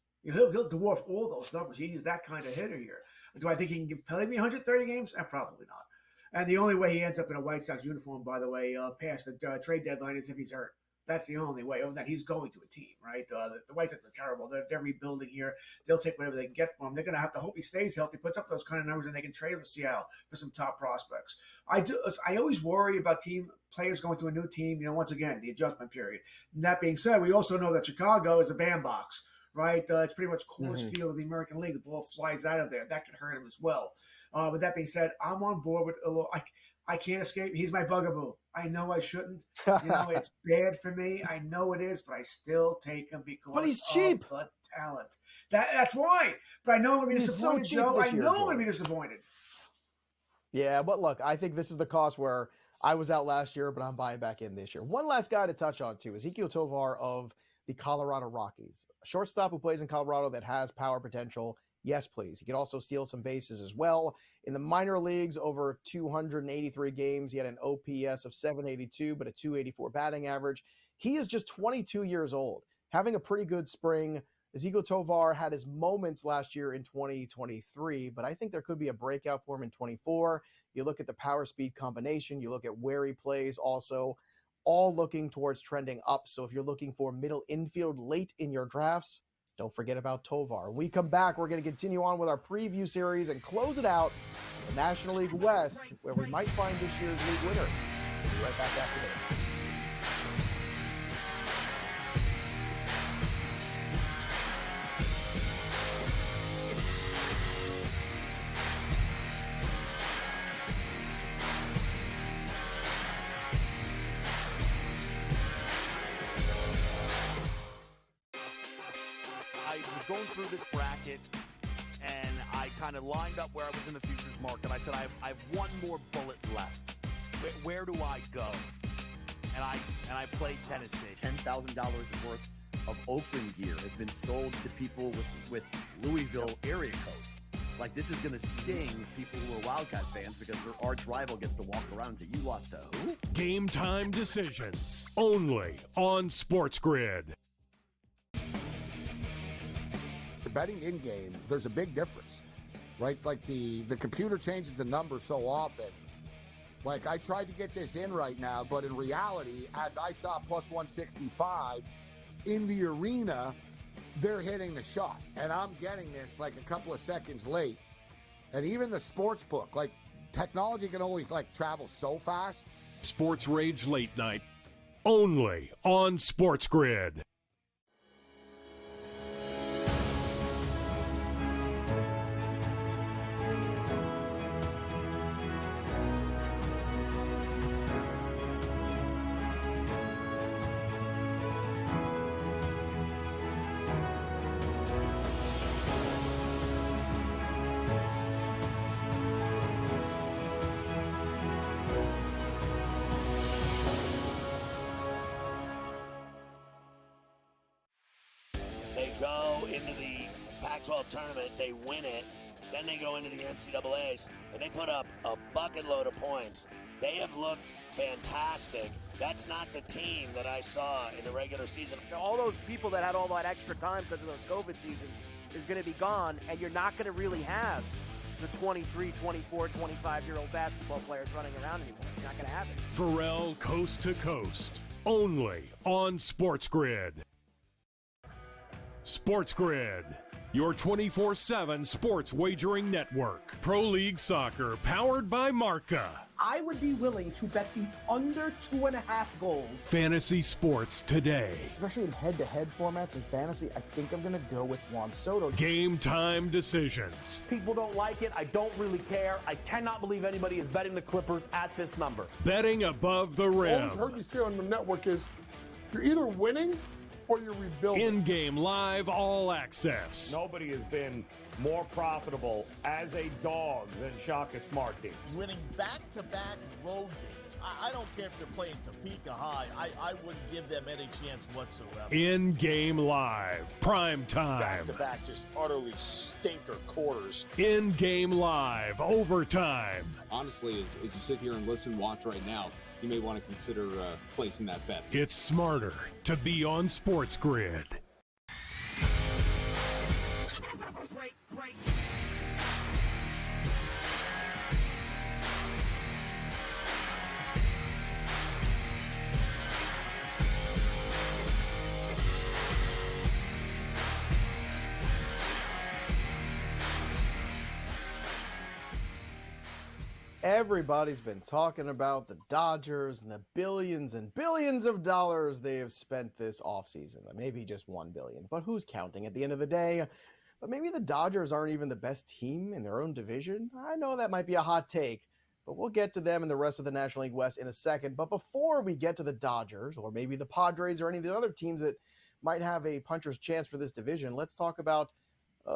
He'll dwarf all those numbers. He's that kind of hitter here. Do I think he can play me 130 games? Probably not. And the only way he ends up in a White Sox uniform, by the way, past the trade deadline is if he's hurt. That's the only way. Other than that, he's going to a team, right? The White Sox are terrible. They're rebuilding here. They'll take whatever they can get for him. They're going to have to hope he stays healthy, puts up those kind of numbers, and they can trade him to Seattle for some top prospects. I always worry about players going to a new team. Once again, the adjustment period. And that being said, we also know that Chicago is a bandbox, right? It's pretty much Coors Field of the American League. The ball flies out of there. That could hurt him as well. With that being said, I'm on board with a little. I can't escape. He's my bugaboo. I know I shouldn't. It's bad for me. I know it is, but I still take him because but he's cheap. Of the talent. That's why. But I know I'm going to be disappointed, so Joe. I know I'm going to be disappointed. Yeah, but look, I think this is the cost where I was out last year, but I'm buying back in this year. One last guy to touch on, too, Ezequiel Tovar of the Colorado Rockies. A shortstop who plays in Colorado that has power potential. Yes, please. He could also steal some bases as well. In the minor leagues, over 283 games, he had an OPS of 782, but a 284 batting average. He is just 22 years old, having a pretty good spring. Ezequiel Tovar had his moments last year in 2023, but I think there could be a breakout for him in 24. You look at the power speed combination, you look at where he plays also, all looking towards trending up. So if you're looking for middle infield late in your drafts, don't forget about Tovar. When we come back, we're going to continue on with our preview series and close it out in the National League West, where we might find this year's league winner. We'll be right back after this. Going through this bracket, and I kind of lined up where I was in the futures market. I said, I have one more bullet left. Where do I go? And I played Tennessee. $10,000 worth of Oakland gear has been sold to people with Louisville area codes. Like, this is going to sting people who are Wildcat fans because their arch rival gets to walk around and say, you lost to who? Game time decisions, only on SportsGrid. Betting in-game, there's a big difference, right? Like the computer changes the number so often. Like, I tried to get this in right now, but in reality, as I saw plus 165 in the arena, they're hitting the shot. And I'm getting this like a couple of seconds late. And even the sports book, like, technology can only travel so fast. Sports Rage Late Night, only on SportsGrid. Tournament, they win it, then they go into the NCAAs and they put up a bucket load of points. They have looked fantastic. That's not the team that I saw in the regular season. All those people that had all that extra time because of those COVID seasons is going to be gone, and you're not going to really have the 23, 24, 25-year-old basketball players running around anymore. You're not going to have it. Pharrell Coast to Coast, only on SportsGrid. SportsGrid, your 24/7 sports wagering network. Pro League Soccer, powered by Marca. I would be willing to bet the under 2.5 goals. Fantasy sports today. Especially in head-to-head formats in fantasy, I think I'm going to go with Juan Soto. Game time decisions. People don't like it. I don't really care. I cannot believe anybody is betting the Clippers at this number. Betting above the rim. All I've heard you say on the network is you're either winning or you're rebuilding. In-game live, all access. Nobody has been more profitable as a dog than Shaka Smart Team. Winning back-to-back road games. I don't care if they're playing Topeka High. I wouldn't give them any chance whatsoever. In-game live, prime time. Back-to-back, just utterly stinker quarters. In-game live, overtime. Honestly, as you sit here and listen, watch right now, you may want to consider placing that bet. It's smarter to be on SportsGrid. Everybody's been talking about the Dodgers and the billions and billions of dollars they have spent this offseason. Maybe just $1 billion, but who's counting at the end of the day? But maybe the Dodgers aren't even the best team in their own division. I know that might be a hot take, but we'll get to them and the rest of the National League West in a second. But before we get to the Dodgers, or maybe the Padres or any of the other teams that might have a puncher's chance for this division, let's talk about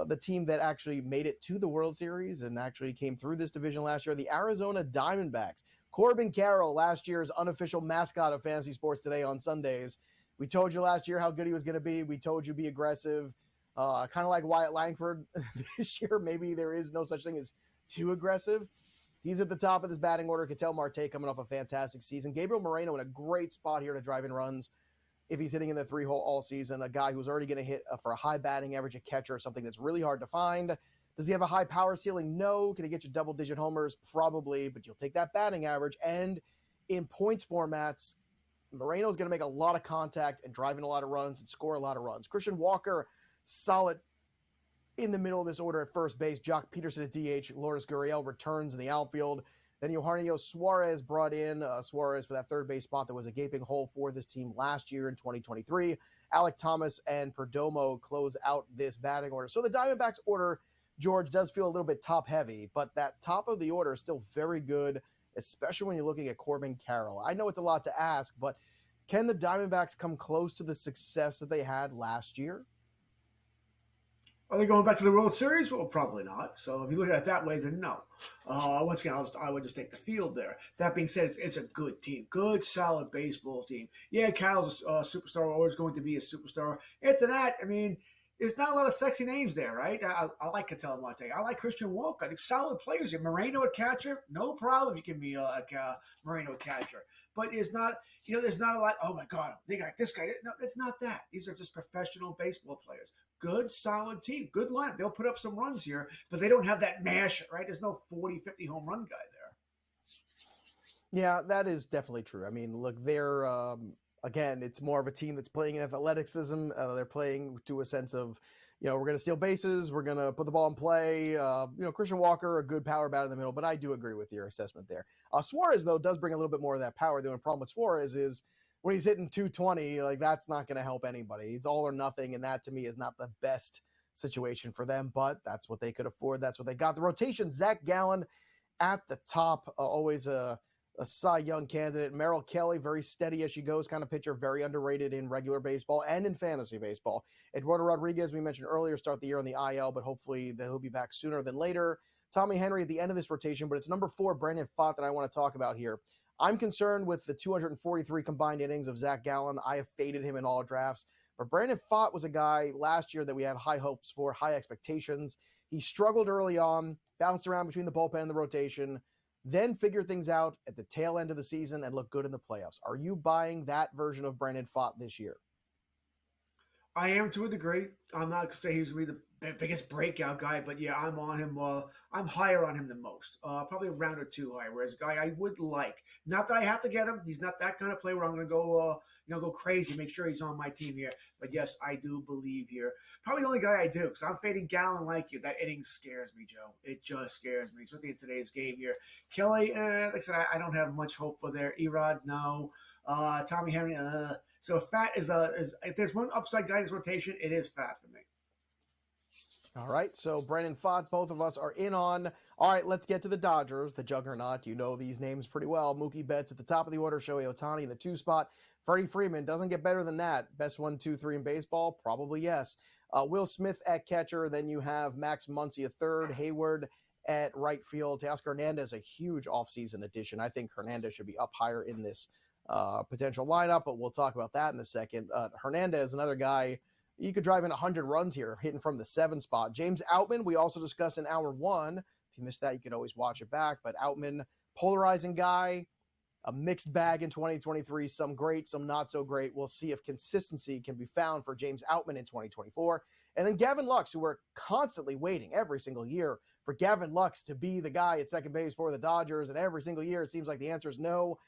the team that actually made it to the World Series and actually came through this division last year, the Arizona Diamondbacks. Corbin Carroll, last year's unofficial mascot of Fantasy Sports Today on Sundays. We told you last year how good he was going to be. We told you be aggressive. Kind of like Wyatt Langford this year. Maybe there is no such thing as too aggressive. He's at the top of this batting order. Ketel Marte coming off a fantastic season. Gabriel Moreno in a great spot here to drive in runs if he's hitting in the 3-hole all season. A guy who's already going to hit for a high batting average, a catcher, something that's really hard to find. Does he have a high power ceiling? No. Can he get you double-digit homers? Probably, but you'll take that batting average. And in points formats, Moreno's going to make a lot of contact and drive in a lot of runs and score a lot of runs. Christian Walker, solid in the middle of this order at first base. Jock Peterson at DH. Lourdes Gurriel returns in the outfield. Then Eugenio Suarez brought in Suarez for that third base spot that was a gaping hole for this team last year in 2023. Alec Thomas and Perdomo close out this batting order. So the Diamondbacks order, George, does feel a little bit top heavy, but that top of the order is still very good, especially when you're looking at Corbin Carroll. I know it's a lot to ask, but can the Diamondbacks come close to the success that they had last year? Are they going back to the World Series? Well, probably not. So if you look at it that way, then no. Once again, I would just take the field there. That being said, it's a good team. Good, solid baseball team. Yeah, Carroll's a superstar, always going to be a superstar. After that, I mean, there's not a lot of sexy names there, right? I like Ketel Marte. I like Christian Walker. I think solid players here. Moreno at catcher, no problem if you give me Moreno at catcher. But there's not a lot, oh my God, they got this guy. No, it's not that. These are just professional baseball players. Good, solid team. Good lineup. They'll put up some runs here, but they don't have that mash, right? There's no 40, 50 home run guy there. Yeah, that is definitely true. I mean, look, they're, again, it's more of a team that's playing in athleticism. They're playing to a sense of, we're going to steal bases. We're going to put the ball in play. Christian Walker, a good power bat in the middle, but I do agree with your assessment there. Suarez, though, does bring a little bit more of that power. The only problem with Suarez is when he's hitting 220, that's not going to help anybody. It's all or nothing, and that to me is not the best situation for them, but that's what they could afford. That's what they got. The rotation, Zach Gallen at the top, always a Cy Young candidate. Merrill Kelly, very steady as she goes kind of pitcher, very underrated in regular baseball and in fantasy baseball. Eduardo Rodriguez, we mentioned earlier, start the year on the IL, but hopefully he'll be back sooner than later. Tommy Henry at the end of this rotation, but it's number 4, Brandon Pfaadt, that I want to talk about here. I'm concerned with the 243 combined innings of Zach Gallen. I have faded him in all drafts. But Brandon Pfaadt was a guy last year that we had high hopes for, high expectations. He struggled early on, bounced around between the bullpen and the rotation, then figured things out at the tail end of the season and looked good in the playoffs. Are you buying that version of Brandon Pfaadt this year? I am to a degree. I'm not going to say he's going to be the biggest breakout guy, but yeah, I'm on him. I'm higher on him than most. Probably a round or two higher. Whereas a guy I would like, not that I have to get him. He's not that kind of player where I'm going to go crazy, make sure he's on my team here. But yes, I do believe here. Probably the only guy I do, because I'm fading Gallen like you. That inning scares me, Joe. It just scares me, especially in today's game here. Kelly, like I said, I don't have much hope for there. Erod, no. Tommy Henry, So Pfaadt is if there's one upside guy in this rotation, it is Pfaadt for me. All right, so Brandon Pfaadt, both of us are in on. All right, let's get to the Dodgers, the juggernaut. You know these names pretty well. Mookie Betts at the top of the order, Shohei Ohtani in the 2 spot. Freddie Freeman doesn't get better than that. Best 1, 2, 3 in baseball? Probably yes. Will Smith at catcher. Then you have Max Muncy at third, Hayward at right field. Teoscar Hernandez, a huge offseason addition. I think Hernandez should be up higher in this potential lineup, but we'll talk about that in a second. Hernandez, another guy, you could drive in 100 runs here, hitting from the 7 spot. James Outman, we also discussed in hour 1. If you missed that, you could always watch it back. But Outman, polarizing guy, a mixed bag in 2023, some great, some not so great. We'll see if consistency can be found for James Outman in 2024. And then Gavin Lux, who we're constantly waiting every single year for Gavin Lux to be the guy at second base for the Dodgers. And every single year, it seems like the answer is no.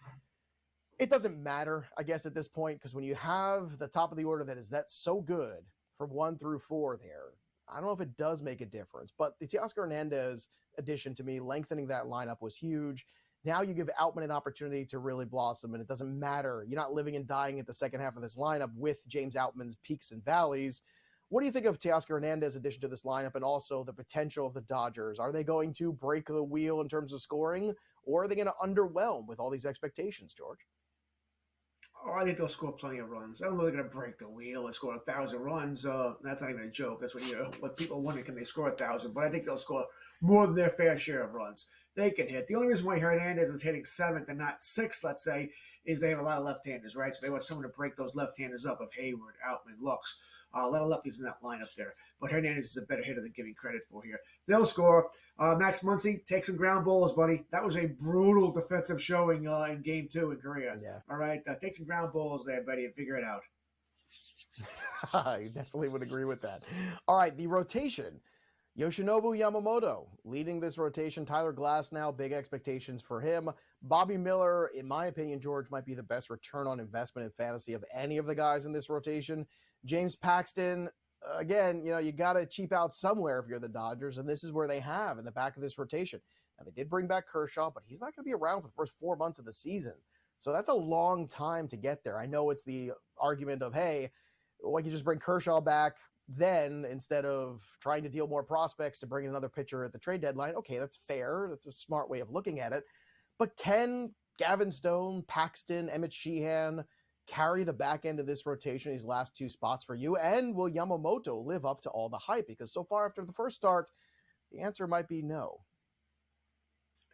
It doesn't matter, I guess, at this point, because when you have the top of the order that's so good from 1 through 4 there, I don't know if it does make a difference, but the Teoscar Hernandez addition to me, lengthening that lineup was huge. Now you give Outman an opportunity to really blossom, and it doesn't matter. You're not living and dying at the second half of this lineup with James Outman's peaks and valleys. What do you think of Teoscar Hernandez's addition to this lineup and also the potential of the Dodgers? Are they going to break the wheel in terms of scoring, or are they going to underwhelm with all these expectations, George? Oh, I think they'll score plenty of runs. I don't know they're going to break the wheel and score 1,000 runs. That's not even a joke. That's what people wonder, can they score 1,000? But I think they'll score more than their fair share of runs. They can hit. The only reason why Hernandez is hitting 7th and not 6th, let's say, is they have a lot of left-handers, right? So they want someone to break those left-handers up of Hayward, Outman, Lux. A lot of lefties in that lineup there. But Hernandez is a better hitter than giving credit for here. They'll score. Max Muncy, take some ground balls, buddy. That was a brutal defensive showing in Game 2 in Korea. Yeah. All right? Take some ground balls there, buddy, and figure it out. I definitely would agree with that. All right, the rotation. Yoshinobu Yamamoto leading this rotation. Tyler Glasnow, big expectations for him. Bobby Miller, in my opinion, George, might be the best return on investment in fantasy of any of the guys in this rotation. James Paxton, again, you got to cheap out somewhere if you're the Dodgers, and this is where they have in the back of this rotation. Now, they did bring back Kershaw, but he's not going to be around for the first 4 months of the season. So that's a long time to get there. I know it's the argument of, hey, why can't you just bring Kershaw back then instead of trying to deal more prospects to bring in another pitcher at the trade deadline? Okay, that's fair. That's a smart way of looking at it. But can Gavin Stone, Paxton, Emmett Sheehan carry the back end of this rotation, these last 2 spots for you? And will Yamamoto live up to all the hype? Because so far after the first start, the answer might be no.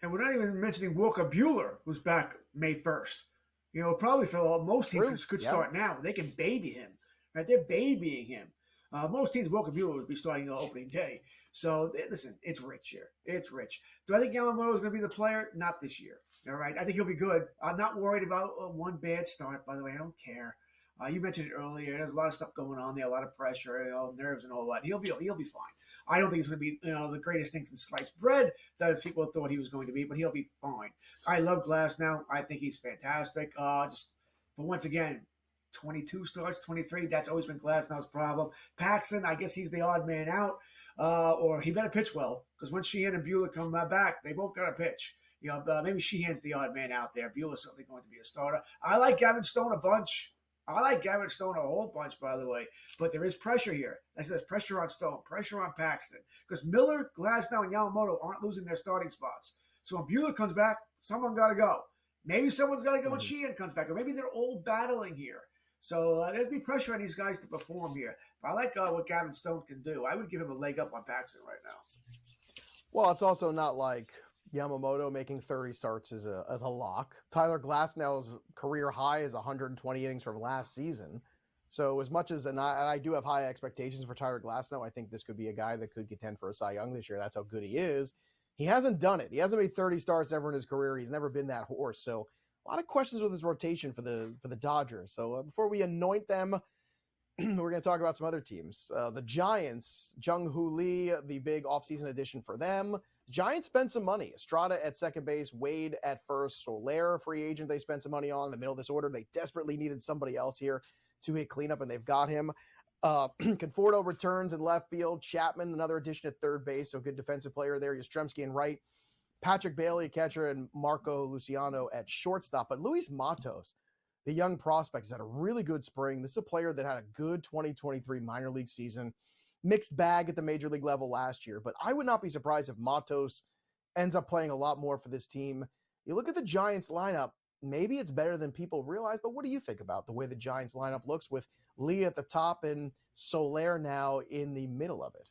And we're not even mentioning Walker Buehler, who's back May 1st. Probably for most teams could start now. They can baby him. Right? They're babying him. Most teams, Walker Buehler would be starting on opening day. So, listen, it's rich here. It's rich. Do I think Yamamoto is going to be the player? Not this year. All right? I think he'll be good. I'm not worried about one bad start, by the way. I don't care. You mentioned it earlier. There's a lot of stuff going on there, a lot of pressure, nerves and all that. He'll be fine. I don't think he's going to be, the greatest thing since sliced bread that people thought he was going to be, but he'll be fine. I love Glasnow. I think he's fantastic. But once again, 22 starts, 23. That's always been Glasnow's problem. Paxton, I guess he's the odd man out, or he better pitch well, because when Sheehan and Buehler come back, they both got to pitch. Maybe Sheehan's the odd man out there. Buehler's certainly going to be a starter. I like Gavin Stone a bunch. I like Gavin Stone a whole bunch, by the way. But there is pressure here. There's pressure on Stone, pressure on Paxton. Because Miller, Glasnow, and Yamamoto aren't losing their starting spots. So when Buehler comes back, someone got to go. Maybe someone's got to go when Sheehan comes back. Or maybe they're all battling here. So there's be pressure on these guys to perform here. But I like what Gavin Stone can do. I would give him a leg up on Paxton right now. Well, it's also not like Yamamoto making 30 starts as a lock. Tyler Glasnow's career high is 120 innings from last season. So as much as, and I do have high expectations for Tyler Glasnow, I think this could be a guy that could contend for a Cy Young this year. That's how good he is. He hasn't done it. He hasn't made 30 starts ever in his career. He's never been that horse. So a lot of questions with his rotation for the Dodgers. So before we anoint them, we're going to talk about some other teams. The Giants, Jung-Hoo Lee, the big offseason addition for them. Giants spent some money. Estrada at second base, Wade at first, Soler, free agent they spent some money on in the middle of this order. They desperately needed somebody else here to hit cleanup, and they've got him. Conforto returns in left field. Chapman, another addition at third base, so good defensive player there. Yastrzemski in right. Patrick Bailey, catcher, and Marco Luciano at shortstop. But Luis Matos, the young prospect, has had a really good spring. This is a player that had a good 2023 minor league season. Mixed bag at the major league level last year, but I would not be surprised if Matos ends up playing a lot more for this team. You look at the Giants lineup, maybe it's better than people realize, but what do you think about the way the Giants lineup looks with Lee at the top and Soler now in the middle of it?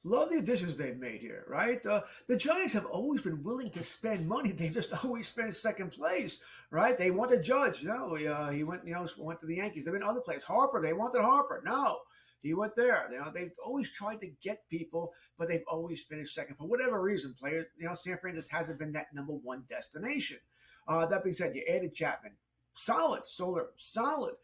Love the additions they've made here, right? The Giants have always been willing to spend money. They've just always finished second place, right? They wanted Judge. No, he went, went to the Yankees. They've been other players. Harper, they wanted Harper. No. He went there. They've always tried to get people, but they've always finished second for whatever reason. Players, San Fran just hasn't been that number one destination. That being said, you added Chapman, solid. Soler, solid.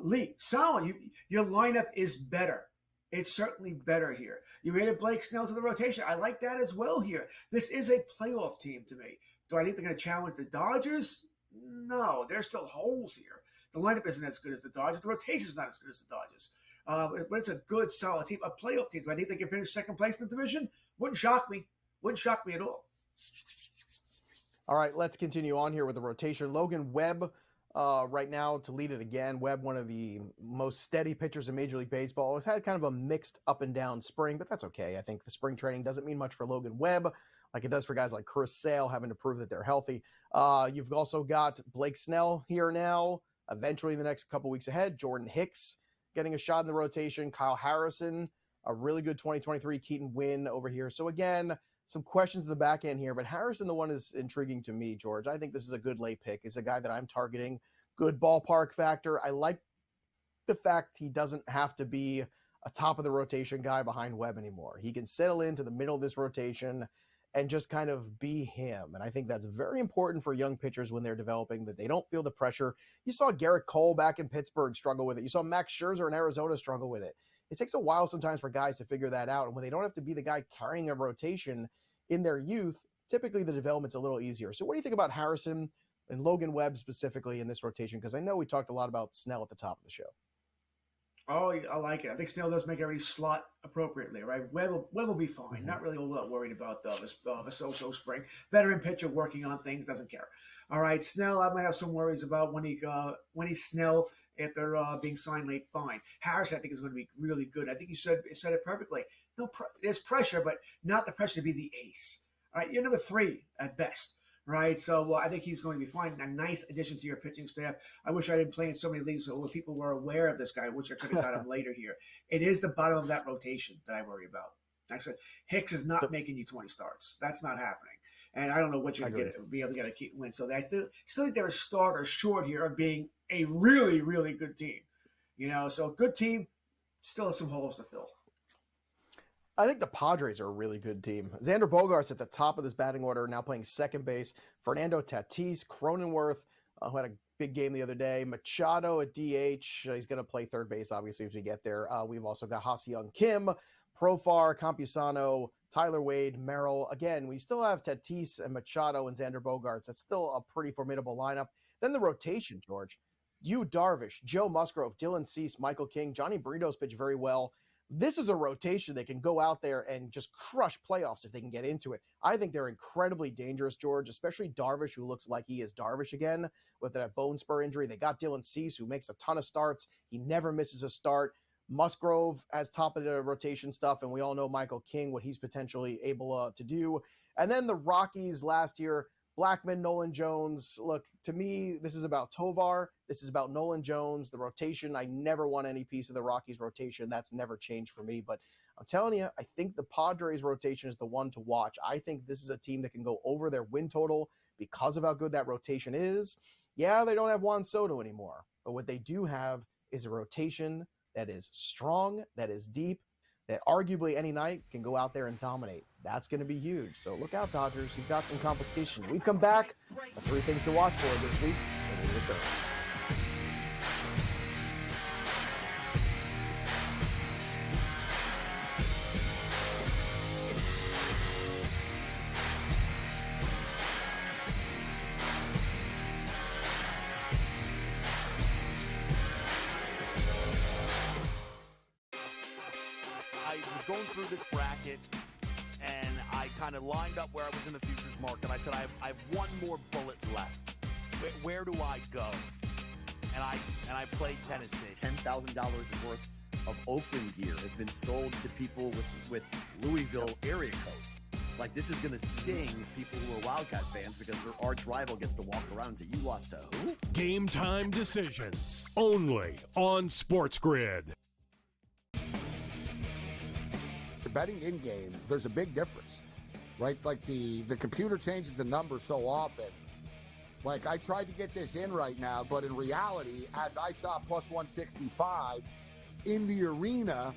Lee, solid. Your lineup is better. It's certainly better here. You added Blake Snell to the rotation. I like that as well here. This is a playoff team to me. Do I think they're going to challenge the Dodgers? No, there's still holes here. The lineup isn't as good as the Dodgers. The rotation is not as good as the Dodgers. But it's a good, solid team, a playoff team. Do I think they can finish second place in the division? Wouldn't shock me. Wouldn't shock me at all. All right, let's continue on here with the rotation. Logan Webb right now to lead it again. Webb, one of the most steady pitchers in Major League Baseball, has had kind of a mixed up and down spring, but that's okay. I think the spring training doesn't mean much for Logan Webb like it does for guys like Chris Sale having to prove that they're healthy. You've also got Blake Snell here now, eventually in the next couple weeks ahead. Jordan Hicks getting a shot in the rotation. Kyle Harrison, a really good 2023 Keaton win over here. So again, some questions in the back end here, but Harrison, the one is intriguing to me, George. I think this is a good late pick. It's a guy that I'm targeting. Good ballpark factor. I like the fact he doesn't have to be a top of the rotation guy behind Webb anymore. He can settle into the middle of this rotation and just kind of be him. And I think that's very important for young pitchers when they're developing, that they don't feel the pressure. You saw Garrett Cole back in Pittsburgh struggle with it. You saw Max Scherzer in Arizona struggle with it. It takes a while sometimes for guys to figure that out. And when they don't have to be the guy carrying a rotation in their youth, typically the development's a little easier. So what do you think about Harrison and Logan Webb specifically in this rotation? Because I know we talked a lot about Snell at the top of the show. Oh, I like it. I think Snell does make every slot appropriately, right? Webb will be fine. Mm-hmm. Not really all that worried about the so-so spring. Veteran pitcher working on things, doesn't care. All right, Snell, I might have some worries about when he's Snell after being signed late. Fine. Harris, I think, is going to be really good. I think you said it perfectly. There's pressure, but not the pressure to be the ace. All right, you're number 3 at best. Right, so I think he's going to be fine. A nice addition to your pitching staff. I wish I didn't play in so many leagues where people were aware of this guy. I wish I could have got him later here. It is the bottom of that rotation that I worry about. Like I said, Hicks is not making you 20 starts. That's not happening. And I don't know what you're going to be able to get a key win. So I still think they're a starter short here of being a really, really good team. So good team, still has some holes to fill. I think the Padres are a really good team. Xander Bogaerts at the top of this batting order, now playing second base. Fernando Tatis, Cronenworth, who had a big game the other day. Machado at DH. He's going to play third base, obviously, as we get there. We've also got Ha-Seong Kim, Profar, Campusano, Tyler Wade, Merrill. Again, we still have Tatis and Machado and Xander Bogaerts. That's still a pretty formidable lineup. Then the rotation, George. Yu Darvish, Joe Musgrove, Dylan Cease, Michael King, Johnny Brito's pitched very well. This is a rotation that can go out there and just crush playoffs if they can get into it. I think they're incredibly dangerous, George, especially Darvish, who looks like he is Darvish again with that bone spur injury. They got Dylan Cease, who makes a ton of starts. He never misses a start. Musgrove has top of the rotation stuff, and we all know Michael King, what he's potentially able to do. And then the Rockies last year, Blackmon, Nolan Jones. Look, to me, this is about Tovar. This is about Nolan Jones. The rotation, I never want any piece of the Rockies rotation. That's never changed for me. But I'm telling you, I think the Padres rotation is the one to watch. I think this is a team that can go over their win total because of how good that rotation is. Yeah, they don't have Juan Soto anymore. But what they do have is a rotation that is strong, that is deep, that arguably any night can go out there and dominate. That's going to be huge. So look out, Dodgers. You've got some competition. We come back. The 3 things to watch for this week when we return. Going through this bracket, and I kind of lined up where I was in the futures market. I said, I have one more bullet left. Where do I go? And I played Tennessee. $10,000 worth of Oakland gear has been sold to people with Louisville area codes. Like, this is going to sting people who are Wildcat fans because their arch rival gets to walk around and say, you lost to who? Game time decisions only on SportsGrid. Betting in-game, there's a big difference, right? Like the computer changes the numbers so often. Like, I tried to get this in right now, but in reality, as I saw plus 165 in the arena,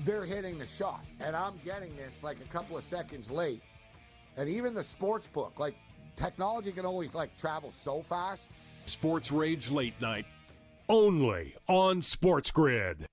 they're hitting the shot. And I'm getting this like a couple of seconds late. And even the sports book, like, technology can only travel so fast. Sports Rage Late Night only on SportsGrid.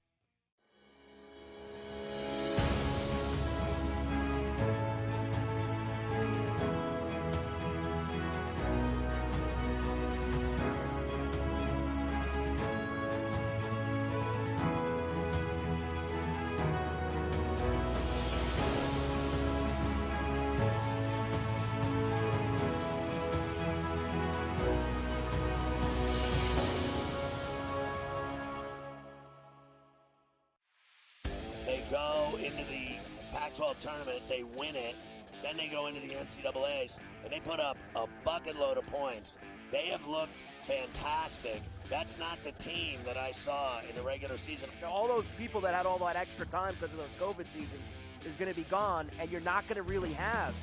go into the Pac-12 tournament, they win it, then they go into the NCAAs, and they put up a bucket load of points. They have looked fantastic. That's not the team that I saw in the regular season. All those people that had all that extra time because of those COVID seasons is going to be gone, and you're not going to really have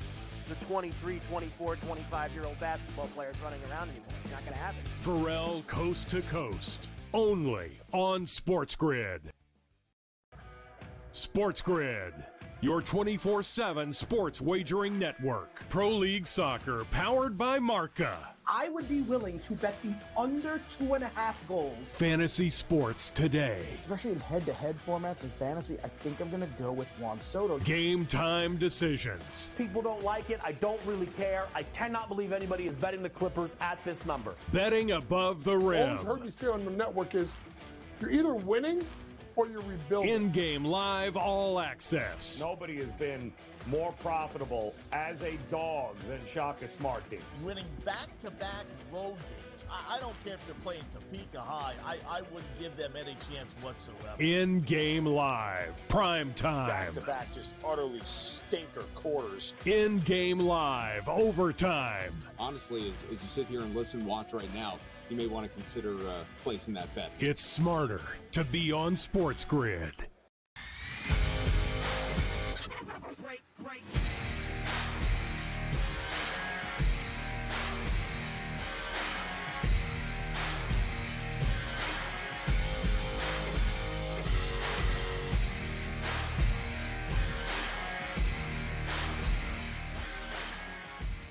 the 23, 24, 25-year-old basketball players running around anymore. You're not going to have it. Pharrell Coast to Coast, only on SportsGrid. SportsGrid, your 24/7 sports wagering network. Pro League Soccer, powered by Marca. I would be willing to bet the under 2.5 goals. Fantasy sports today. Especially in head-to-head formats in fantasy, I think I'm going to go with Juan Soto. Game time decisions. People don't like it. I don't really care. I cannot believe anybody is betting the Clippers at this number. Betting above the All rim. I've heard you say on the network is you're either winning or you're rebuilding. In-game live all access. Nobody has been more profitable as a dog than Shaka Smart team. Winning back-to-back road games. I don't care if they're playing Topeka High. I wouldn't give them any chance whatsoever. In-game live, prime time. Back-to-back, just utterly stinker quarters. In-game live, overtime. Honestly, as you sit here and listen, watch right now, you may want to consider placing that bet. It's smarter to be on SportsGrid. Great.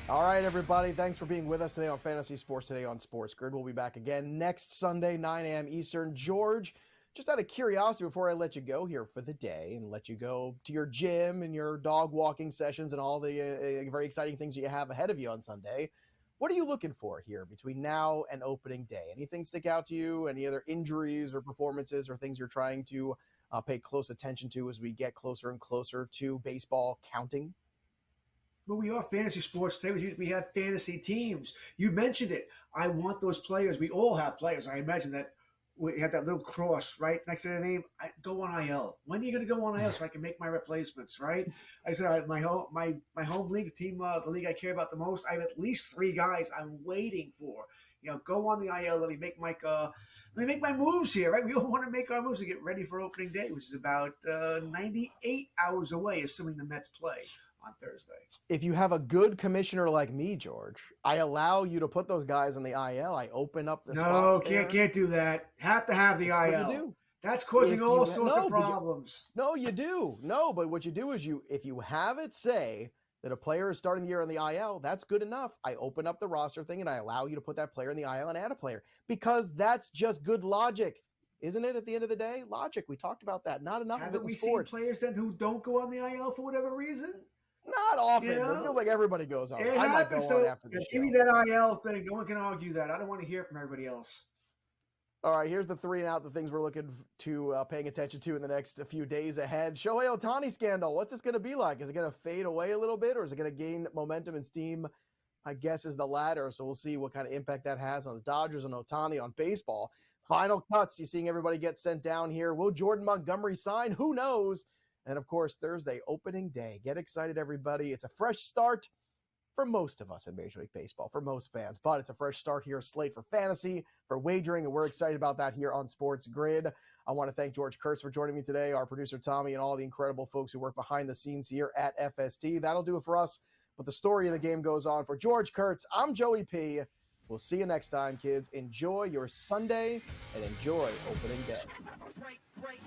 All right, everybody. Thanks for being with us today on Fantasy Sports Today on SportsGrid. We'll be back again next Sunday, 9 a.m. Eastern. George, just out of curiosity, before I let you go here for the day and let you go to your gym and your dog walking sessions and all the very exciting things that you have ahead of you on Sunday, what are you looking for here between now and opening day? Anything stick out to you? Any other injuries or performances or things you're trying to pay close attention to as we get closer and closer to baseball counting? Well, we are fantasy sports today. We have fantasy teams. You mentioned it. I want those players. We all have players. I imagine that we have that little cross right next to their name. I go on IL. When are you going to go on IL so I can make my replacements, right? Like I said, my home league team, the league I care about the most, I have at least 3 guys I'm waiting for. Go on the IL. Let me make my moves here, right? We all want to make our moves to get ready for opening day, which is about 98 hours away, assuming the Mets play on Thursday. If you have a good commissioner like me, George, I allow you to put those guys in the IL. I open up the spots there. Can't do that. Have to have the IL. You do. That's causing all sorts of problems. You do. No, but what you do is if you have it say that a player is starting the year on the IL, that's good enough. I open up the roster thing and I allow you to put that player in the IL and add a player because that's just good logic. Isn't it at the end of the day? Logic. We talked about that. Not enough of it in sports. Haven't we seen players then who don't go on the IL for whatever reason? Not often. But it feels like everybody goes on. I might go on after this show. Give me that IL thing. No one can argue that. I don't want to hear from everybody else. All right, here's the 3 and out, the things we're looking to paying attention to in the next few days ahead. Shohei Ohtani scandal. What's this going to be like? Is it going to fade away a little bit, or is it going to gain momentum and steam? I guess is the latter. So we'll see what kind of impact that has on the Dodgers and Ohtani on baseball. Final cuts. You're seeing everybody get sent down here. Will Jordan Montgomery sign? Who knows? And, of course, Thursday, opening day. Get excited, everybody. It's a fresh start for most of us in Major League Baseball, for most fans. But it's a fresh start here, slate for fantasy, for wagering, and we're excited about that here on SportsGrid. I want to thank George Kurtz for joining me today, our producer Tommy, and all the incredible folks who work behind the scenes here at FST. That'll do it for us, but the story of the game goes on. For George Kurtz, I'm Joey P. We'll see you next time, kids. Enjoy your Sunday and enjoy opening day. Great.